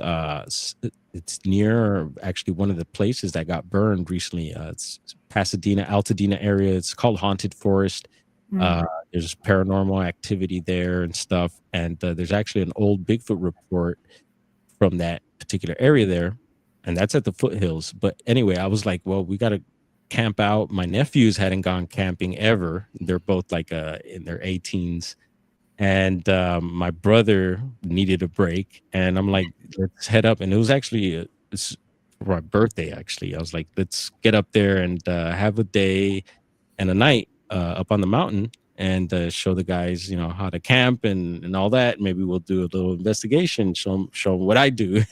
it's near actually one of the places that got burned recently. It's Pasadena, Altadena area. It's called Haunted Forest. There's paranormal activity there and stuff, and there's actually an old Bigfoot report from that particular area there, and that's at the foothills. But anyway, I was like, well, we got to camp out. My nephews hadn't gone camping ever. They're both like in their 18s, and my brother needed a break, and I'm like, let's head up. And it was actually it's for my birthday. Actually, I was like, let's get up there and have a day and a night up on the mountain, and show the guys, how to camp and all that. Maybe we'll do a little investigation, show them what I do.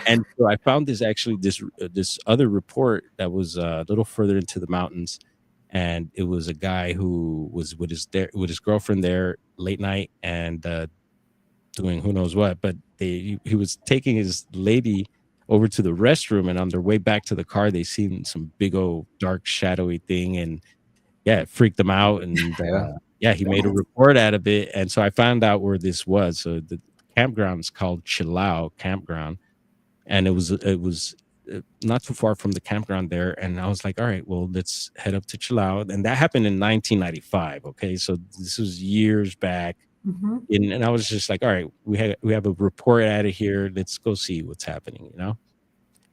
And so I found this other report that was a little further into the mountains, and it was a guy who was with his girlfriend there late night and doing who knows what. But he was taking his lady over to the restroom, and on their way back to the car, they seen some big old dark shadowy thing, and yeah, it freaked them out. And he made a report out of it. And so I found out where this was. So the campground is called Chilao Campground, and it was not too far from the campground there. And I was like, all right, well, let's head up to Chilao. And that happened in 1995. Okay, so this was years back. And I was just like, all right, we have a report out of here. Let's go see what's happening,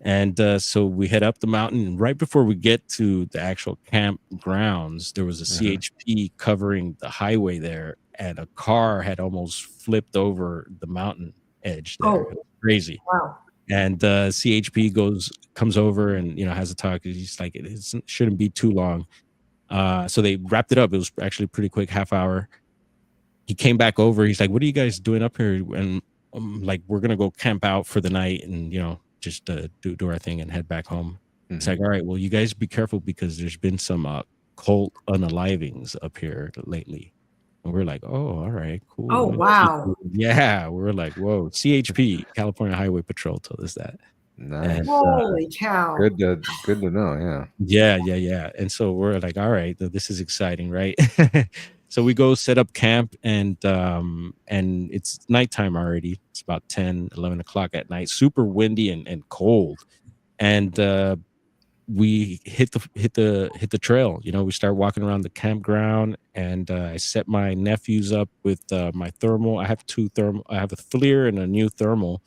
And so we head up the mountain, and right before we get to the actual campgrounds, there was a CHP covering the highway there, and a car had almost flipped over the mountain edge there. It was crazy. Wow. And CHP comes over and has a talk. He's like, it shouldn't be too long. So they wrapped it up. It was actually pretty quick, half hour. He came back over. He's like, what are you guys doing up here? And like, we're gonna go camp out for the night, and just do our thing and head back home. It's like, all right, well, you guys be careful, because there's been some cult unalivings up here lately. And we're like, oh, all right, cool. Oh, wow. Yeah, we're like, whoa. CHP, California Highway Patrol, told us that. Nice. And, holy cow. Good to know. Yeah. And so we're like, all right, this is exciting, right? So we go set up camp, and it's nighttime already. It's about 10, 11 o'clock at night, super windy and cold. And we hit the trail. We start walking around the campground, and I set my nephews up with my thermal. I have two thermal. I have a FLIR and a new thermal.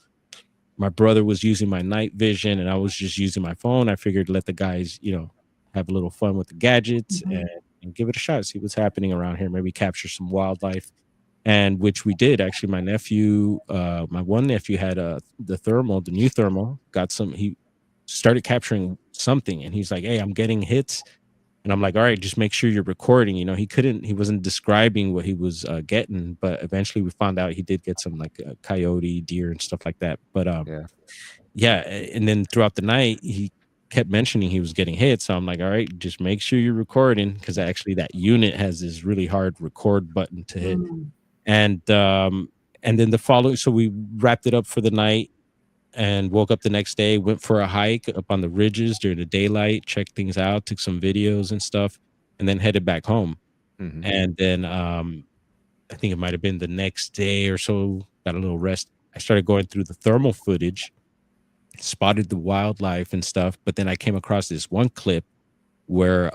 My brother was using my night vision, and I was just using my phone. I figured let the guys, have a little fun with the gadgets and give it a shot, see what's happening around here, maybe capture some wildlife. And which we did. Actually, my nephew, my one nephew had the new thermal, he started capturing something, and he's like, hey, I'm getting hits. And I'm like, all right, just make sure you're recording. He wasn't describing what he was getting, but eventually we found out he did get some like coyote, deer, and stuff like that. But and then throughout the night, he kept mentioning he was getting hit. So I'm like, all right, just make sure you're recording, because actually that unit has this really hard record button to hit. And then the following, so we wrapped it up for the night and woke up the next day, went for a hike up on the ridges during the daylight, checked things out, took some videos and stuff, and then headed back home. And then I think it might have been the next day or so, got a little rest. I started going through the thermal footage, spotted the wildlife and stuff, but then I came across this one clip where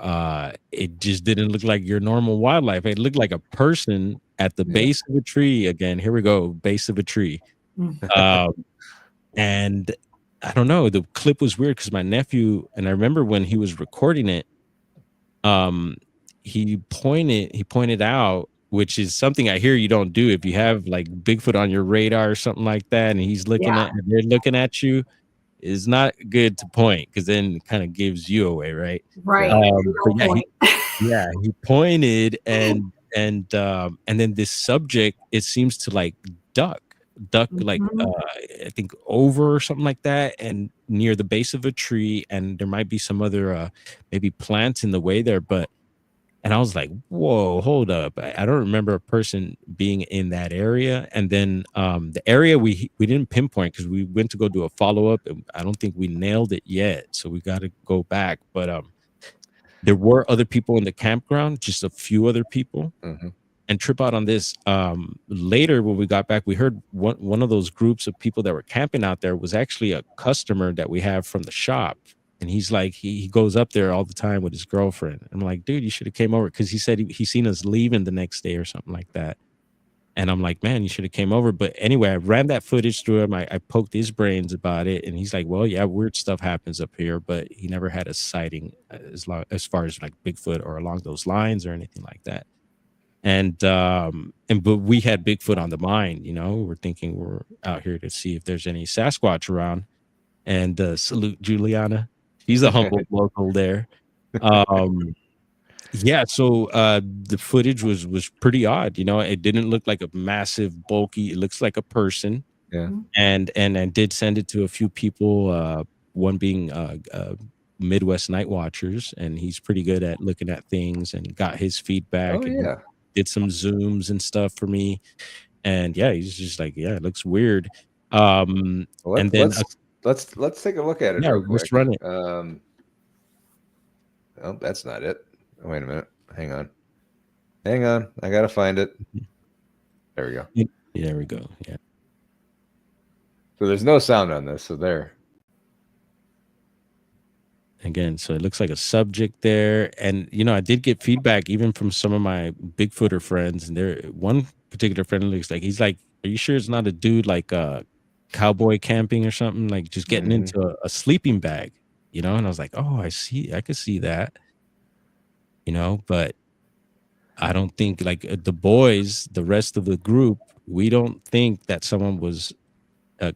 it just didn't look like your normal wildlife. It looked like a person at the base of a tree. Again, here we go, base of a tree. And I don't know, the clip was weird, because my nephew, and I remember when he was recording it, he pointed out, which is something I hear you don't do if you have like Bigfoot on your radar or something like that, and they're looking at you, is not good to point, because then it kind of gives you away, right? Right. He pointed, and then this subject, it seems to like duck. duck like I think over or something like that, and near the base of a tree, and there might be some other maybe plants in the way there, but and I was like, whoa, hold up. I don't remember a person being in that area. And then the area we didn't pinpoint because we went to go do a follow-up, and I don't think we nailed it yet. So we got to go back. But there were other people in the campground, just a few other people. And trip out on this. Later when we got back, we heard one of those groups of people that were camping out there was actually a customer that we have from the shop. And he's like, he goes up there all the time with his girlfriend. I'm like, dude, you should have came over, because he said he seen us leaving the next day or something like that. And I'm like, man, you should have came over. But anyway, I ran that footage through him. I poked his brains about it, and he's like, well, yeah, weird stuff happens up here, but he never had a sighting as far as like Bigfoot or along those lines or anything like that. And but we had Bigfoot on the mind, you know. We're thinking we're out here to see if there's any Sasquatch around. And salute Juliana. He's a humble local there. Yeah, so the footage was pretty odd. You know, it didn't look like a massive, bulky. It looks like a person. Yeah. And I did send it to a few people. One being Midwest Night Watchers, and he's pretty good at looking at things and got his feedback. Oh, and yeah. did some zooms and stuff for me. And yeah, he's just like, yeah, it looks weird. And then let's take a look at it. Yeah, real quick. let's run it. Oh, that's not it. Wait a minute. Hang on. I gotta find it. There we go. Yeah, there we go. Yeah. So there's no sound on this. So there. Again, so it looks like a subject there. And, you know, I did get feedback even from some of my Bigfooter friends. And there, one particular friend looks like, he's like, are you sure it's not a dude like cowboy camping or something? Like just getting into a sleeping bag, you know? And I was like, oh, I could see that, you know? But I don't think like the boys, the rest of the group, we don't think that someone was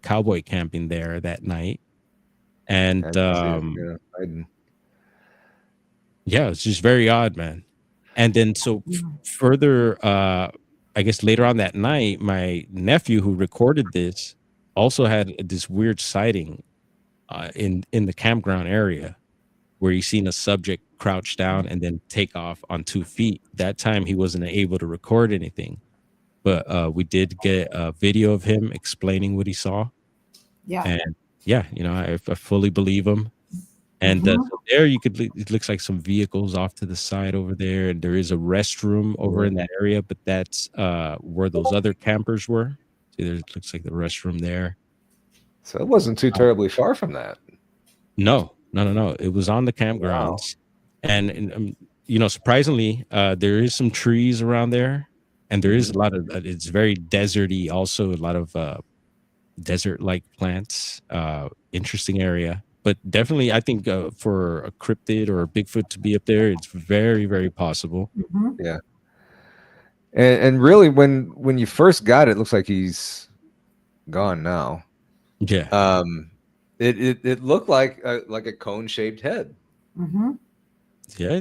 cowboy camping there that night. And yeah, it's just very odd, man. And then so further, I guess later on that night, my nephew who recorded this also had this weird sighting in the campground area where he seen a subject crouch down and then take off on 2 feet. That time he wasn't able to record anything, but we did get a video of him explaining what he saw. Yeah. And yeah, you know, I fully believe him. And so there it looks like some vehicles off to the side over there. And there is a restroom over in that area, but that's where those other campers were. See, there looks like the restroom there. So it wasn't too terribly far from that. No. It was on the campgrounds. Wow. And you know, surprisingly, there is some trees around there. And there is a lot of, it's very deserty, also a lot of desert-like plants. Interesting area. But definitely, I think for a cryptid or a Bigfoot to be up there, it's very, very possible. Yeah. And really, when you first got it, looks like he's gone now. Yeah. It looked like a cone-shaped head. Yeah,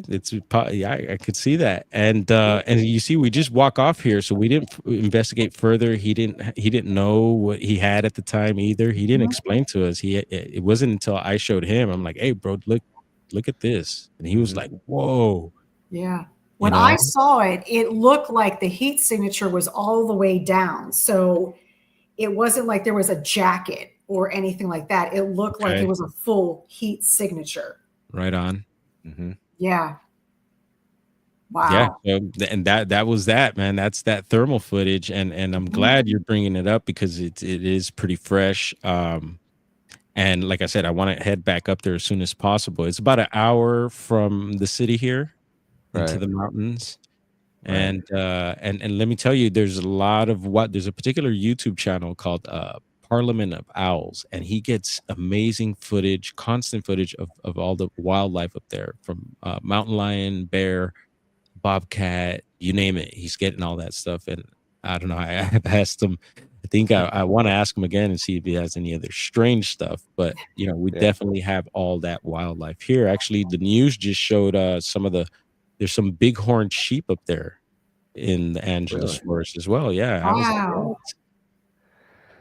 I could see that. And you see, we just walk off here, so we didn't investigate further. He didn't know what he had at the time either. He didn't explain to us. It wasn't until I showed him. I'm like, hey, bro, look at this, and he was like, whoa. Yeah. When I saw it, it looked like the heat signature was all the way down. So it wasn't like there was a jacket or anything like that. It looked like it was a full heat signature. Right on. Yeah. Wow. Yeah. And that was that, man. That's that thermal footage. And I'm glad you're bringing it up because it is pretty fresh. And like I said, I want to head back up there as soon as possible. It's about an hour from the city here into the mountains. And let me tell you, there's a particular YouTube channel called Parliament of Owls, and he gets amazing footage, constant footage of all the wildlife up there, from mountain lion, bear, bobcat, you name it. He's getting all that stuff. And I don't know, I've asked him, I think I want to ask him again and see if he has any other strange stuff. But you know, we definitely have all that wildlife here. Actually, the news just showed there's some bighorn sheep up there in the Angeles Forest as well. Yeah. Wow.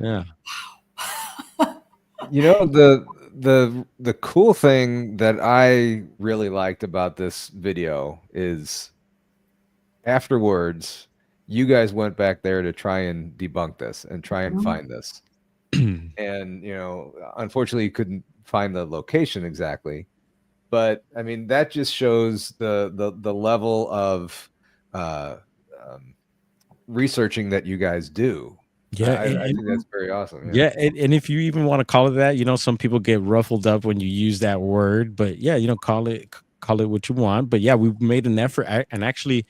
Yeah. You know, the cool thing that I really liked about this video is afterwards, you guys went back there to try and debunk this and try and find this. And, you know, unfortunately, you couldn't find the location exactly. But I mean, that just shows the level of researching that you guys do. Yeah, I think that's very awesome. yeah, and if you even want to call it that, you know, some people get ruffled up when you use that word, but yeah, you know, call it what you want. But yeah, we made an effort, and actually,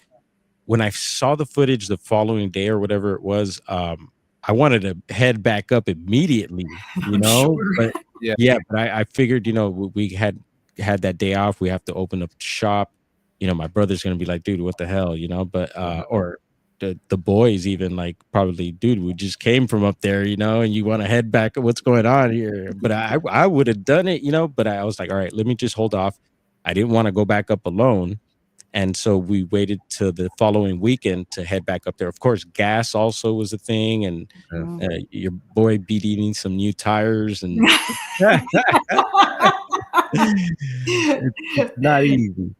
when I saw the footage the following day or whatever it was, I wanted to head back up immediately, you know. Sure. But yeah, but I figured, you know, we had that day off. We have to open up shop. You know, my brother's gonna be like, dude, what the hell, you know? But or the boys even like probably, dude, we just came from up there, you know, and you want to head back. What's going on here? But I would have done it, you know. But I was like, all right, let me just hold off. I didn't want to go back up alone. And so we waited till the following weekend to head back up there. Of course, gas also was a thing, and your boy be eating some new tires, and it's not easy.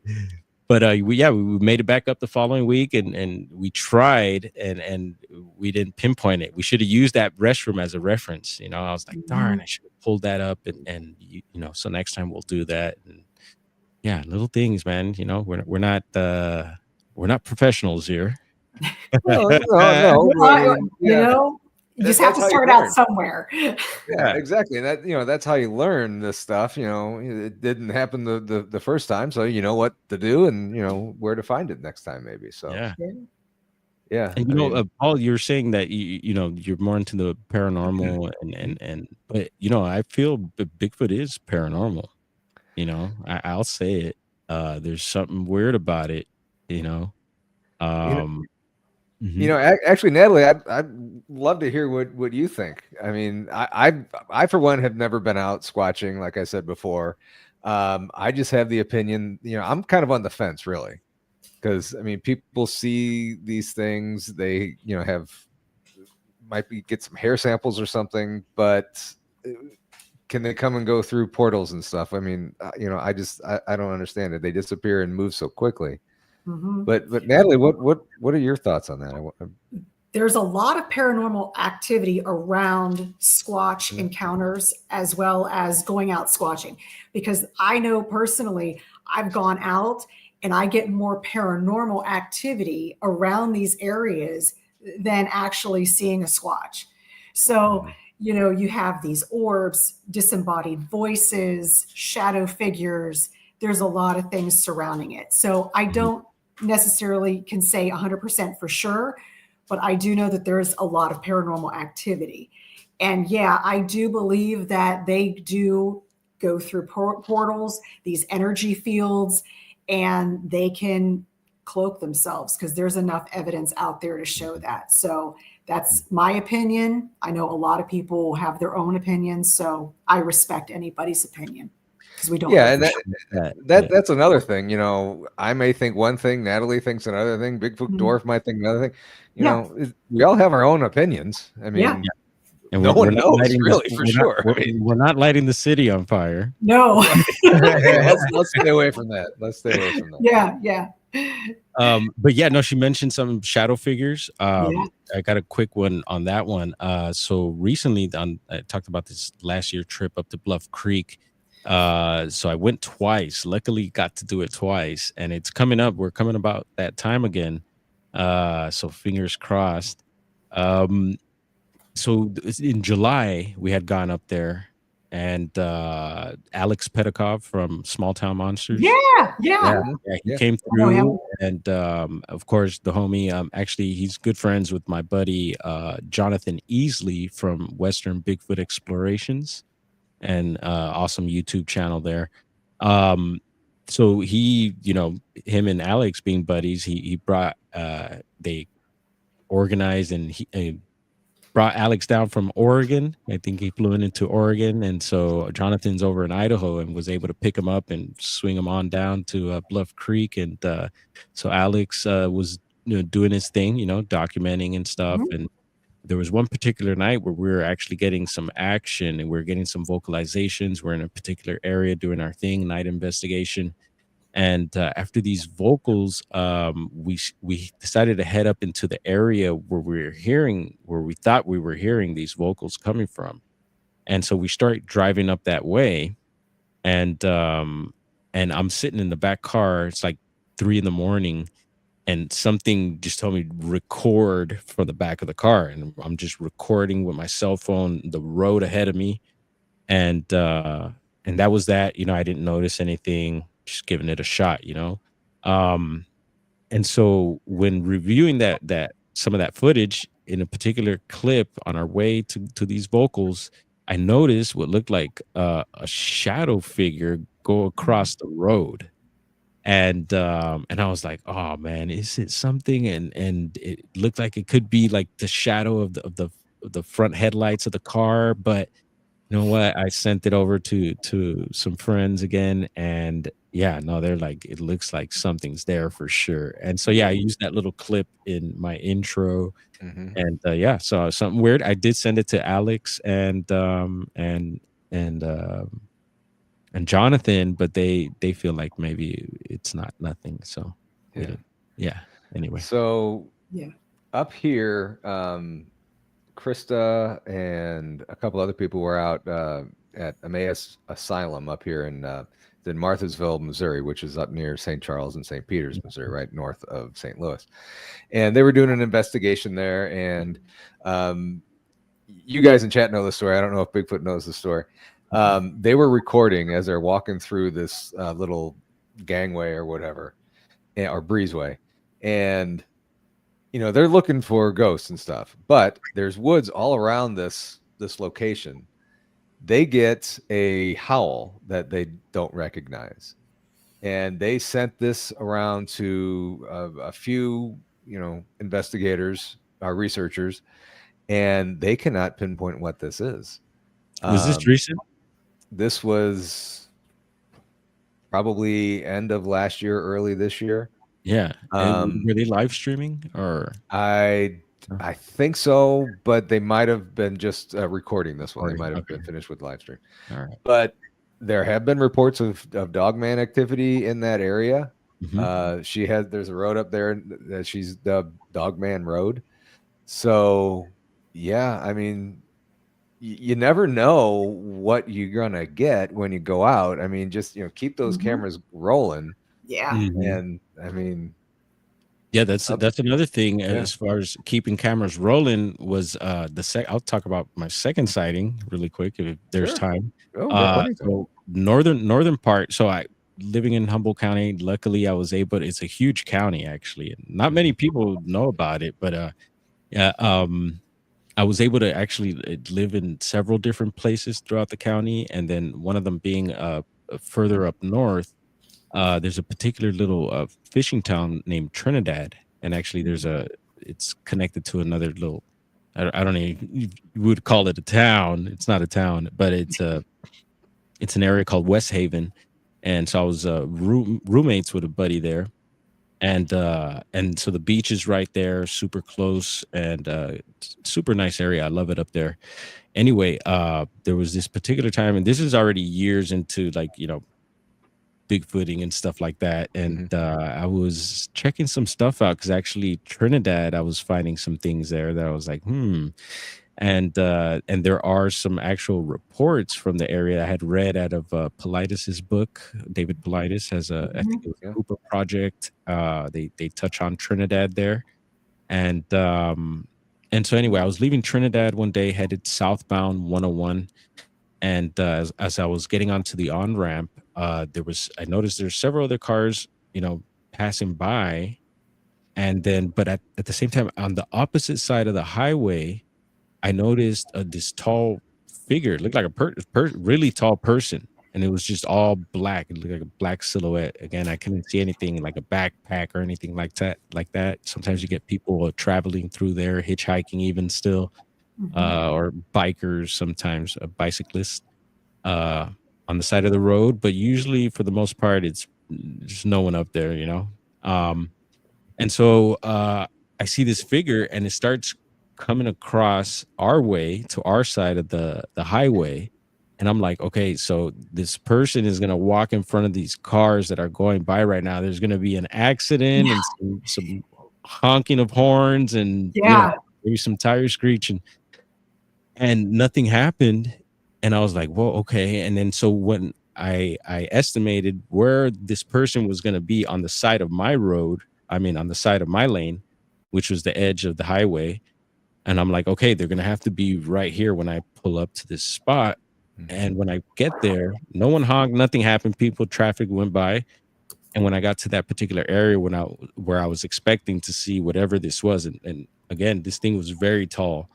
But we made it back up the following week, and we tried, and we didn't pinpoint it. We should have used that restroom as a reference. You know, I was like, darn, I should have pulled that up, and you know, so next time we'll do that. And yeah, little things, man. You know, we're not professionals here. No, You know, you just have to start out somewhere. Yeah, exactly. And that, you know, that's how you learn this stuff. You know, it didn't happen the first time, so you know what to do and you know where to find it next time, maybe. So yeah. And you know, Paul, you're saying that you know you're more into the paranormal, and but you know, I feel Bigfoot is paranormal. You know, I'll say it. There's something weird about it. You know. You know, actually, Natalie, I'd love to hear what you think. I mean, I for one have never been out squatching, like I said before. I just have the opinion. You know, I'm kind of on the fence, really, because I mean, people see these things. They, you know, might get some hair samples or something, but can they come and go through portals and stuff? I mean, you know, I don't understand it. They disappear and move so quickly. But Natalie, what are your thoughts on that? There's a lot of paranormal activity around squatch encounters as well as going out squatching, because I know personally I've gone out and I get more paranormal activity around these areas than actually seeing a squatch. So, you know, you have these orbs, disembodied voices, shadow figures. There's a lot of things surrounding it. So I don't necessarily can say 100% for sure, but I do know that there's a lot of paranormal activity. And yeah, I do believe that they do go through portals, these energy fields, and they can cloak themselves because there's enough evidence out there to show that. So that's my opinion. I know a lot of people have their own opinions, so I respect anybody's opinion. We don't. Yeah, and that's another thing. You know, I may think one thing, Natalie thinks another thing, Bigfoot Dwarf might think another thing. You know, we all have our own opinions. I mean, and no one knows really for sure. We're not lighting the city on fire. No. let's stay away from that. Let's stay away from that. Yeah. But yeah, no, she mentioned some shadow figures. I got a quick one on that one. So recently I talked about this last year trip up to Bluff Creek. So I went twice, luckily got to do it twice, and it's coming up. We're coming about that time again. So fingers crossed. So in July we had gone up there, and Alex Pedikov from Small Town Monsters. He came through, and of course the homie, actually he's good friends with my buddy Jonathan Easley from Western Bigfoot Explorations, and awesome YouTube channel there. So he, you know, him and Alex being buddies, he brought they organized, and he brought Alex down from Oregon. I think he flew into Oregon, and so Jonathan's over in Idaho and was able to pick him up and swing him on down to Bluff Creek. And so Alex was, you know, doing his thing, you know, documenting and stuff. And there was one particular night where we were actually getting some action and we are getting some vocalizations. We're in a particular area doing our thing, night investigation. And after these vocals, we decided to head up into the area where we thought we were hearing these vocals coming from. And so we start driving up that way, and I'm sitting in the back car. It's like 3 a.m, and something just told me record from the back of the car, and I'm just recording with my cell phone the road ahead of me, and that was that. I didn't notice anything, just giving it a shot. And so when reviewing that some of that footage in a particular clip on our way to these vocals, I noticed what looked like a shadow figure go across the road. And I was like, oh man, is it something? And it looked like it could be like the shadow of the front headlights of the car. But you know what? I sent it over to some friends again, and yeah, no, they're like, it looks like something's there for sure. And so yeah, I used that little clip in my intro. And yeah, so something weird. I did send it to Alex and Jonathan, but they feel like maybe it's nothing. So yeah. Anyway, so Yeah. up here, Krista and a couple other people were out at Emmaus Asylum up here in Marthasville, Missouri, which is up near St. Charles and St. Peter's, Missouri, right north of St. Louis. And they were doing an investigation there. And you guys in chat know the story. I don't know if Bigfoot knows the story. They were recording as they're walking through this little gangway or whatever, or breezeway. And they're looking for ghosts and stuff, but there's woods all around this location. They get a howl that they don't recognize, and they sent this around to a few investigators, researchers, and they cannot pinpoint what this is. Was this recent? This was probably end of last year, early this year. Yeah. Were they live streaming or? I think so, but they might have been just recording this one. They might have been finished with live stream. All right. But there have been reports of dogman activity in that area. There's a road up there that she's dubbed Dogman Road. So yeah, I mean, you never know what you're gonna get when you go out. I mean, just keep those cameras rolling. Yeah. And I mean, yeah, that's another thing as far as keeping cameras rolling was I'll talk about my second sighting really quick if there's time. So northern part. So I living in Humboldt County. Luckily, I was able. It's a huge county actually. Not many people know about it, but I was able to actually live in several different places throughout the county, and then one of them being further up north. There's a particular little fishing town named Trinidad, and actually it's connected to another little, I don't know, you would call it a town. It's not a town, but it's an area called West Haven. And so I was roommates with a buddy there, and so the beach is right there, super close, and super nice area. I love it up there. Anyway, there was this particular time, and this is already years into Bigfooting and stuff like that, and I was checking some stuff out because actually Trinidad, I was finding some things there that I was like, and there are some actual reports from the area I had read out of Paulides' book. David Paulides has I think it was a Hoopa project. They touch on Trinidad there, and so anyway, I was leaving Trinidad one day, headed southbound 101. And as I was getting onto the on-ramp, I noticed there's several other cars, passing by. And then, but at the same time, on the opposite side of the highway, I noticed this tall figure. It looked like a really tall person. And it was just all black. It looked like a black silhouette. Again, I couldn't see anything like a backpack or anything like that. Sometimes you get people traveling through there, hitchhiking even still. Or bikers, sometimes a bicyclist on the side of the road, but usually for the most part there's no one up there, and so I see this figure and it starts coming across our way to our side of the highway. And I'm like, okay, so this person is going to walk in front of these cars that are going by right now. There's going to be an accident and some honking of horns and, maybe some tires screeching, and nothing happened. And I was like, well, okay. And then so when I estimated where this person was going to be on the side of my road, I mean, on the side of my lane, which was the edge of the highway. And I'm like, okay, they're going to have to be right here when I pull up to this spot. And when I get there, no one honked, nothing happened. Traffic went by. And when I got to that particular area where I was expecting to see whatever this was, and again, this thing was very tall,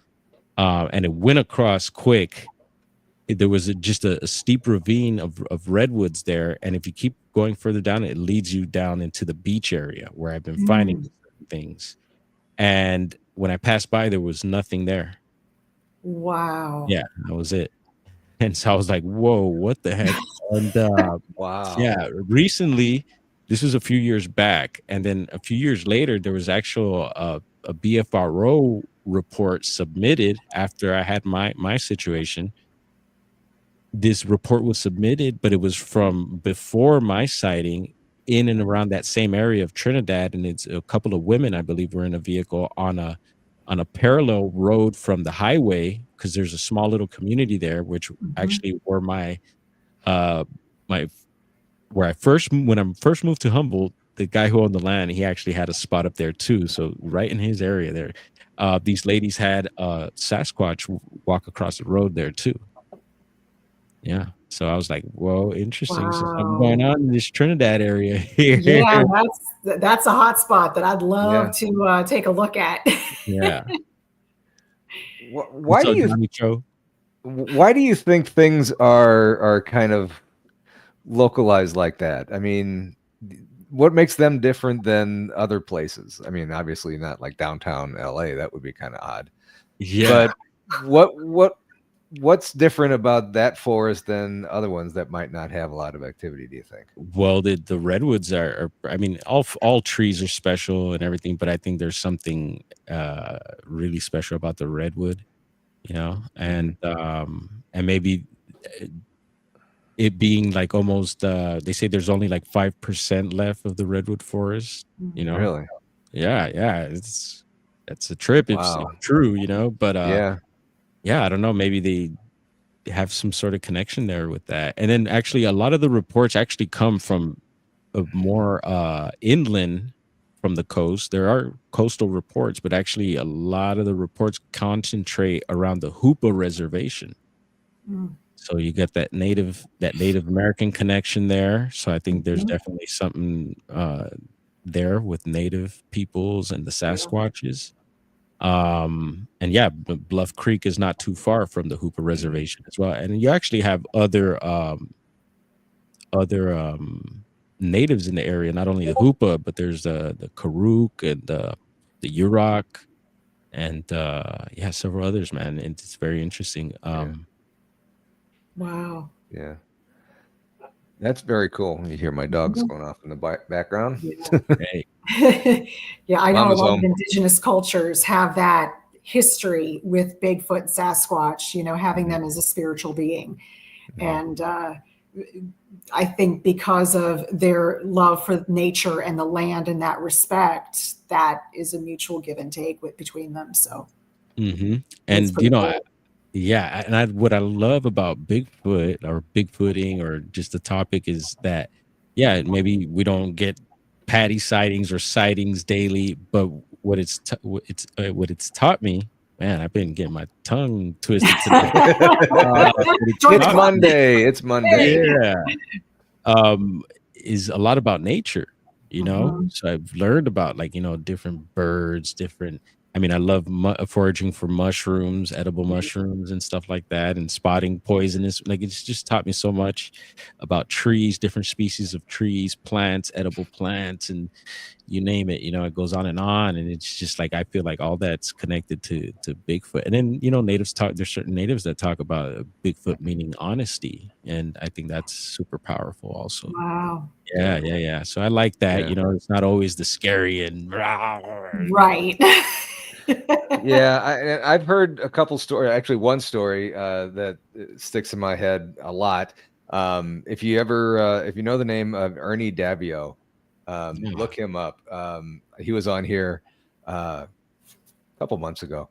and it went across quick. There was just a steep ravine of redwoods there. And if you keep going further down, it leads you down into the beach area where I've been finding things. And when I passed by, there was nothing there. Wow. Yeah, that was it. And so I was like, whoa, what the heck? And wow. Yeah, recently, this was a few years back. And then a few years later, there was actual a BFRO report submitted after I had my situation. This report was submitted, but it was from before my sighting in and around that same area of Trinidad. And it's a couple of women, I believe, were in a vehicle on a parallel road from the highway, because there's a small little community there, which actually were my when I first moved to Humboldt, the guy who owned the land, he actually had a spot up there too. So right in his area there, these ladies had Sasquatch walk across the road there too. Yeah. So I was like, whoa, interesting. So something going on in this Trinidad area here. Yeah, that's a hot spot that I'd love to take a look at. Yeah. Why do you think things are kind of localized like that? I mean, what makes them different than other places? I mean, obviously not like downtown LA. That would be kind of odd. Yeah. But what's different about that forest than other ones that might not have a lot of activity, do you think? Well, the redwoods are I mean, all trees are special and everything, but I think there's something really special about the redwood, and maybe it being like almost they say there's only like 5% left of the redwood forest, Really? Yeah, it's a trip if it's true, but yeah, I don't know. Maybe they have some sort of connection there with that. And then actually a lot of the reports actually come from more inland from the coast. There are coastal reports, but actually a lot of the reports concentrate around the Hoopa Reservation. So you get that Native American connection there. So I think there's definitely something there with Native peoples and the Sasquatches. And yeah, Bluff Creek is not too far from the Hoopa Reservation as well. And you actually have other natives in the area, not only the Hoopa, but there's the Karuk and the Yurok and several others, man. And it's very interesting. Wow. Yeah. That's very cool. You hear my dogs going off in the background. Hey. Yeah, I know a lot of indigenous cultures have that history with Bigfoot and Sasquatch, having them as a spiritual being. And I think because of their love for nature and the land in that respect, that is a mutual give and take between them. So, and cool. Yeah, and what I love about Bigfoot or Bigfooting or just the topic is that, maybe we don't get patty sightings or sightings daily, but what it's taught me, man, I've been getting my tongue twisted today. It's Monday. Yeah, is a lot about nature, So I've learned about different birds, I mean, I love foraging for mushrooms, edible mushrooms and stuff like that, and spotting poisonous. It's just taught me so much about trees, different species of trees, plants, edible plants, and you name it, it goes on. And it's just like, I feel like all that's connected to Bigfoot. And then, there's certain natives that talk about Bigfoot meaning honesty. And I think that's super powerful also. Wow. Yeah. So I like that, it's not always the scary and right. Yeah, I've heard a couple stories. Actually, one story that sticks in my head a lot. If you know the name of Ernie Davio, look him up. He was on here a couple months ago.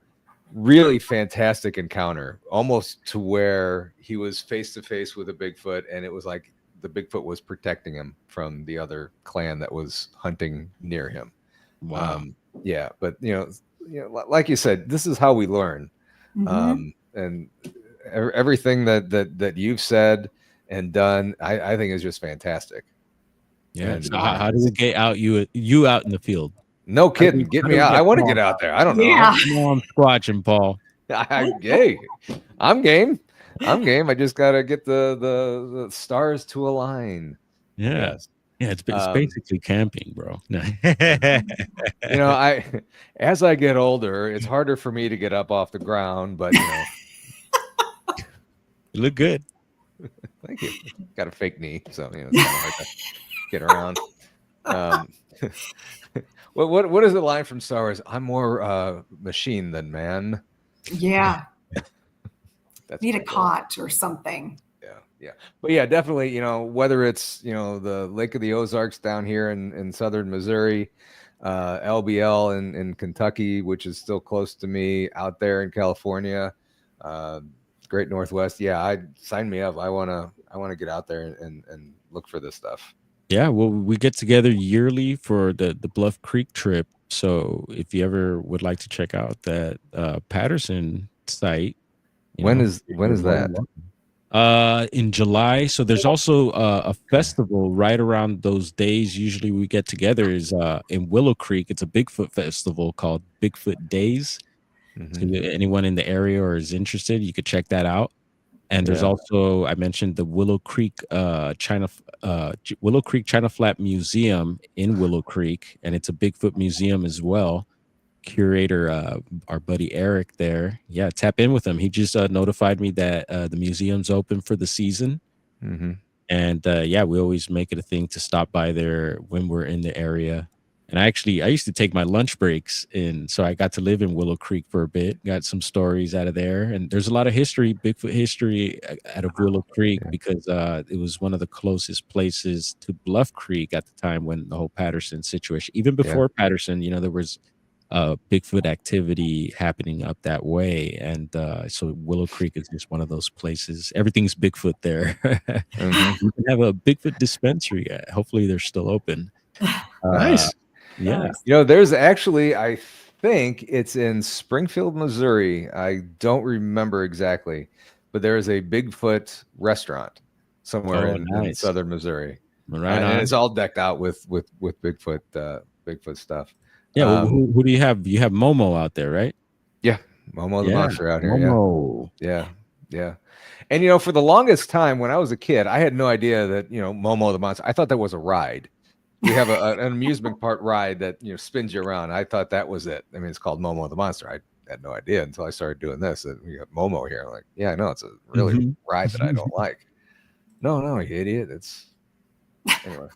Really fantastic encounter, almost to where he was face to face with a Bigfoot, and it was like the Bigfoot was protecting him from the other clan that was hunting near him. Wow. Yeah, but like you said, this is how we learn. And everything that you've said and done, I think is just fantastic. Yeah. So how do we get you out in the field? No kidding. Get me out. I want to get out there. I don't know. I'm squatching, Paul. I'm game. I just gotta get the stars to align. Yeah. Yes. Yeah, it's basically camping, bro. As I get older, it's harder for me to get up off the ground, but you look good. Thank you. Got a fake knee, so it's kind of hard to get around. What is the line from Star Wars? I'm more machine than man. Yeah. That's Need a cot or something. Yeah. But yeah, definitely, whether it's, the Lake of the Ozarks down here in southern Missouri, LBL in Kentucky, which is still close to me, out there in California, Great Northwest. Yeah, sign me up. I want to get out there and look for this stuff. Yeah, well, we get together yearly for the Bluff Creek trip. So if you ever would like to check out that Patterson site, when is that? In July. So there's also a festival right around those days. Usually we get together is in Willow Creek. It's a Bigfoot festival called Bigfoot Days. So anyone in the area or is interested, you could check that out. And there's also, I mentioned the Willow Creek China Flat Museum in Willow Creek, and it's a Bigfoot museum as well. Curator, our buddy Eric there. Yeah, tap in with him. He just notified me that the museum's open for the season. And we always make it a thing to stop by there when we're in the area. And I used to take my lunch breaks in, so I got to live in Willow Creek for a bit, got some stories out of there. And there's a lot of history, Bigfoot history out of Willow Creek, because it was one of the closest places to Bluff Creek at the time when the whole Patterson situation, even before Patterson, there was Bigfoot activity happening up that way. And so Willow Creek is just one of those places. Everything's Bigfoot there. You can have a Bigfoot dispensary. Hopefully they're still open. Nice. Yeah. There's actually, I think it's in Springfield, Missouri. I don't remember exactly, but there is a Bigfoot restaurant somewhere in southern Missouri. Right. And it's all decked out with Bigfoot stuff. Yeah. Who do you have? You have Momo out there, right? Yeah. Momo the monster out here. Momo. Yeah. And, for the longest time when I was a kid, I had no idea that, Momo the monster, I thought that was a ride. We have an amusement park ride that, spins you around. I thought that was it. I mean, it's called Momo the monster. I had no idea until I started doing this. And we got Momo here. I'm like, yeah, I know. It's a really ride that I don't like. No, you idiot. Anyway.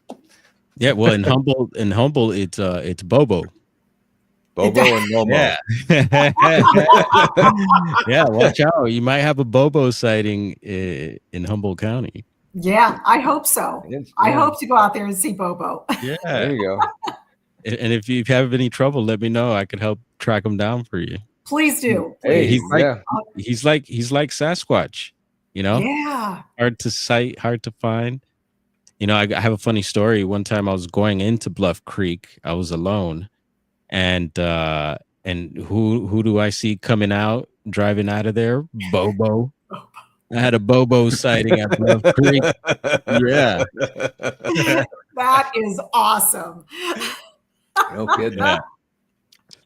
Yeah. Well, in Humboldt, it's Bobo. Bobo and Momo. Yeah, watch out. You might have a Bobo sighting in Humboldt County. Yeah, I hope so. I hope to go out there and see Bobo. Yeah. There you go. And if you have any trouble, let me know. I could help track him down for you. Please do. Hey, he's like Sasquatch, Yeah. Hard to sight, hard to find. I have a funny story. One time I was going into Bluff Creek. I was alone. And who do I see coming out, driving out of there? Bobo. I had a Bobo sighting at Bluff Creek. Yeah. That is awesome. No kidding. Yeah.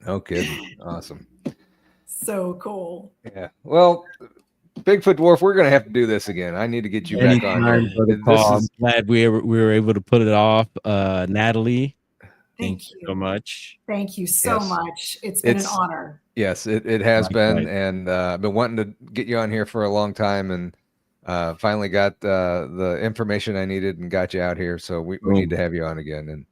No kidding. Awesome. So cool. Yeah. Well, Bigfoot Dwarf, we're going to have to do this again. I need to get you back on here. I'm glad we were able to put it off. Natalie, thank you so much. Thank you so much. It's been an honor. Yes, it has been. And I've been wanting to get you on here for a long time, and finally got the information I needed and got you out here. So we need to have you on again. And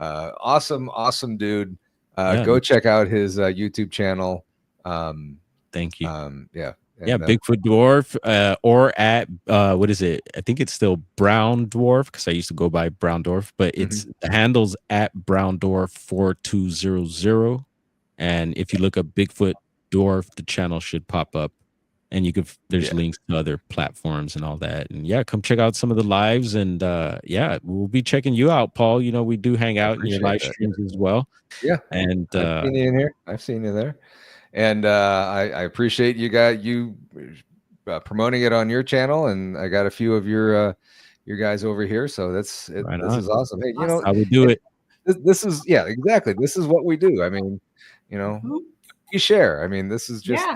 awesome dude. Go check out his YouTube channel. Thank you. Yeah. And, Bigfoot Dwarf, or at what is it? I think it's still Brown Dwarf, because I used to go by Brown Dwarf, but it's the handle's at Brown Dwarf 4200. And if you look up Bigfoot Dwarf, the channel should pop up, and you could there's links to other platforms and all that. And come check out some of the lives, and we'll be checking you out, Paul. You know, we do hang out in your live streams as well. Yeah, and I've seen you in here. I've seen you there. And I appreciate you promoting it on your channel, and I got a few of your guys over here, so this is awesome. Hey, you know how we do it. This is exactly. This is what we do. I mean, you know, you share. I mean, this is just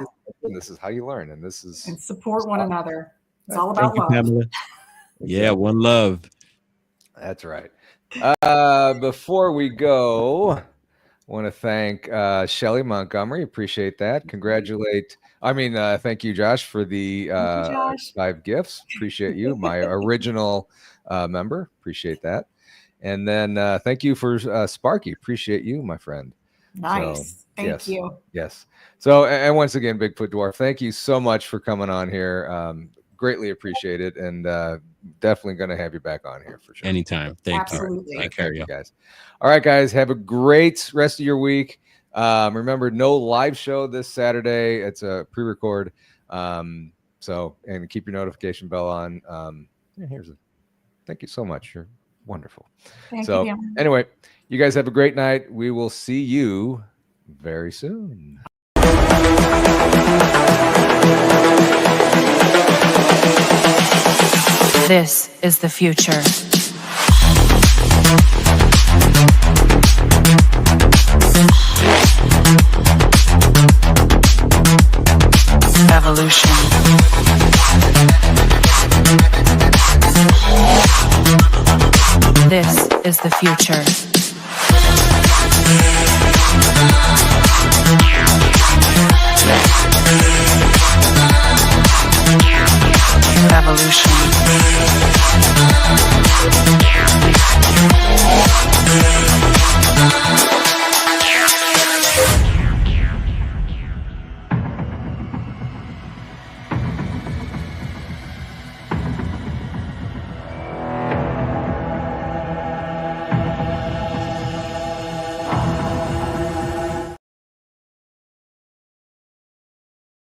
this is how you learn, and this is and support one another. It's all about love. Pamela. Yeah, one love. That's right. Before we go, I want to thank Shelly Montgomery. Appreciate that. Thank you, Josh, for the 5 gifts. Appreciate you, my original member. Appreciate that. And then thank you for Sparky. Appreciate you, my friend. Nice. So, thank you. Yes. So, and once again, Bigfoot Dwarf, thank you so much for coming on here. Greatly appreciate it, and definitely going to have you back on here for sure. Anytime. Thank you. Absolutely. Take care, you guys. All right, guys. Have a great rest of your week. Remember, no live show this Saturday. It's a pre-record. And keep your notification bell on. Thank you so much. You're wonderful. Thank you. Anyway, you guys have a great night. We will see you very soon. This is the future. Evolution. This is the future.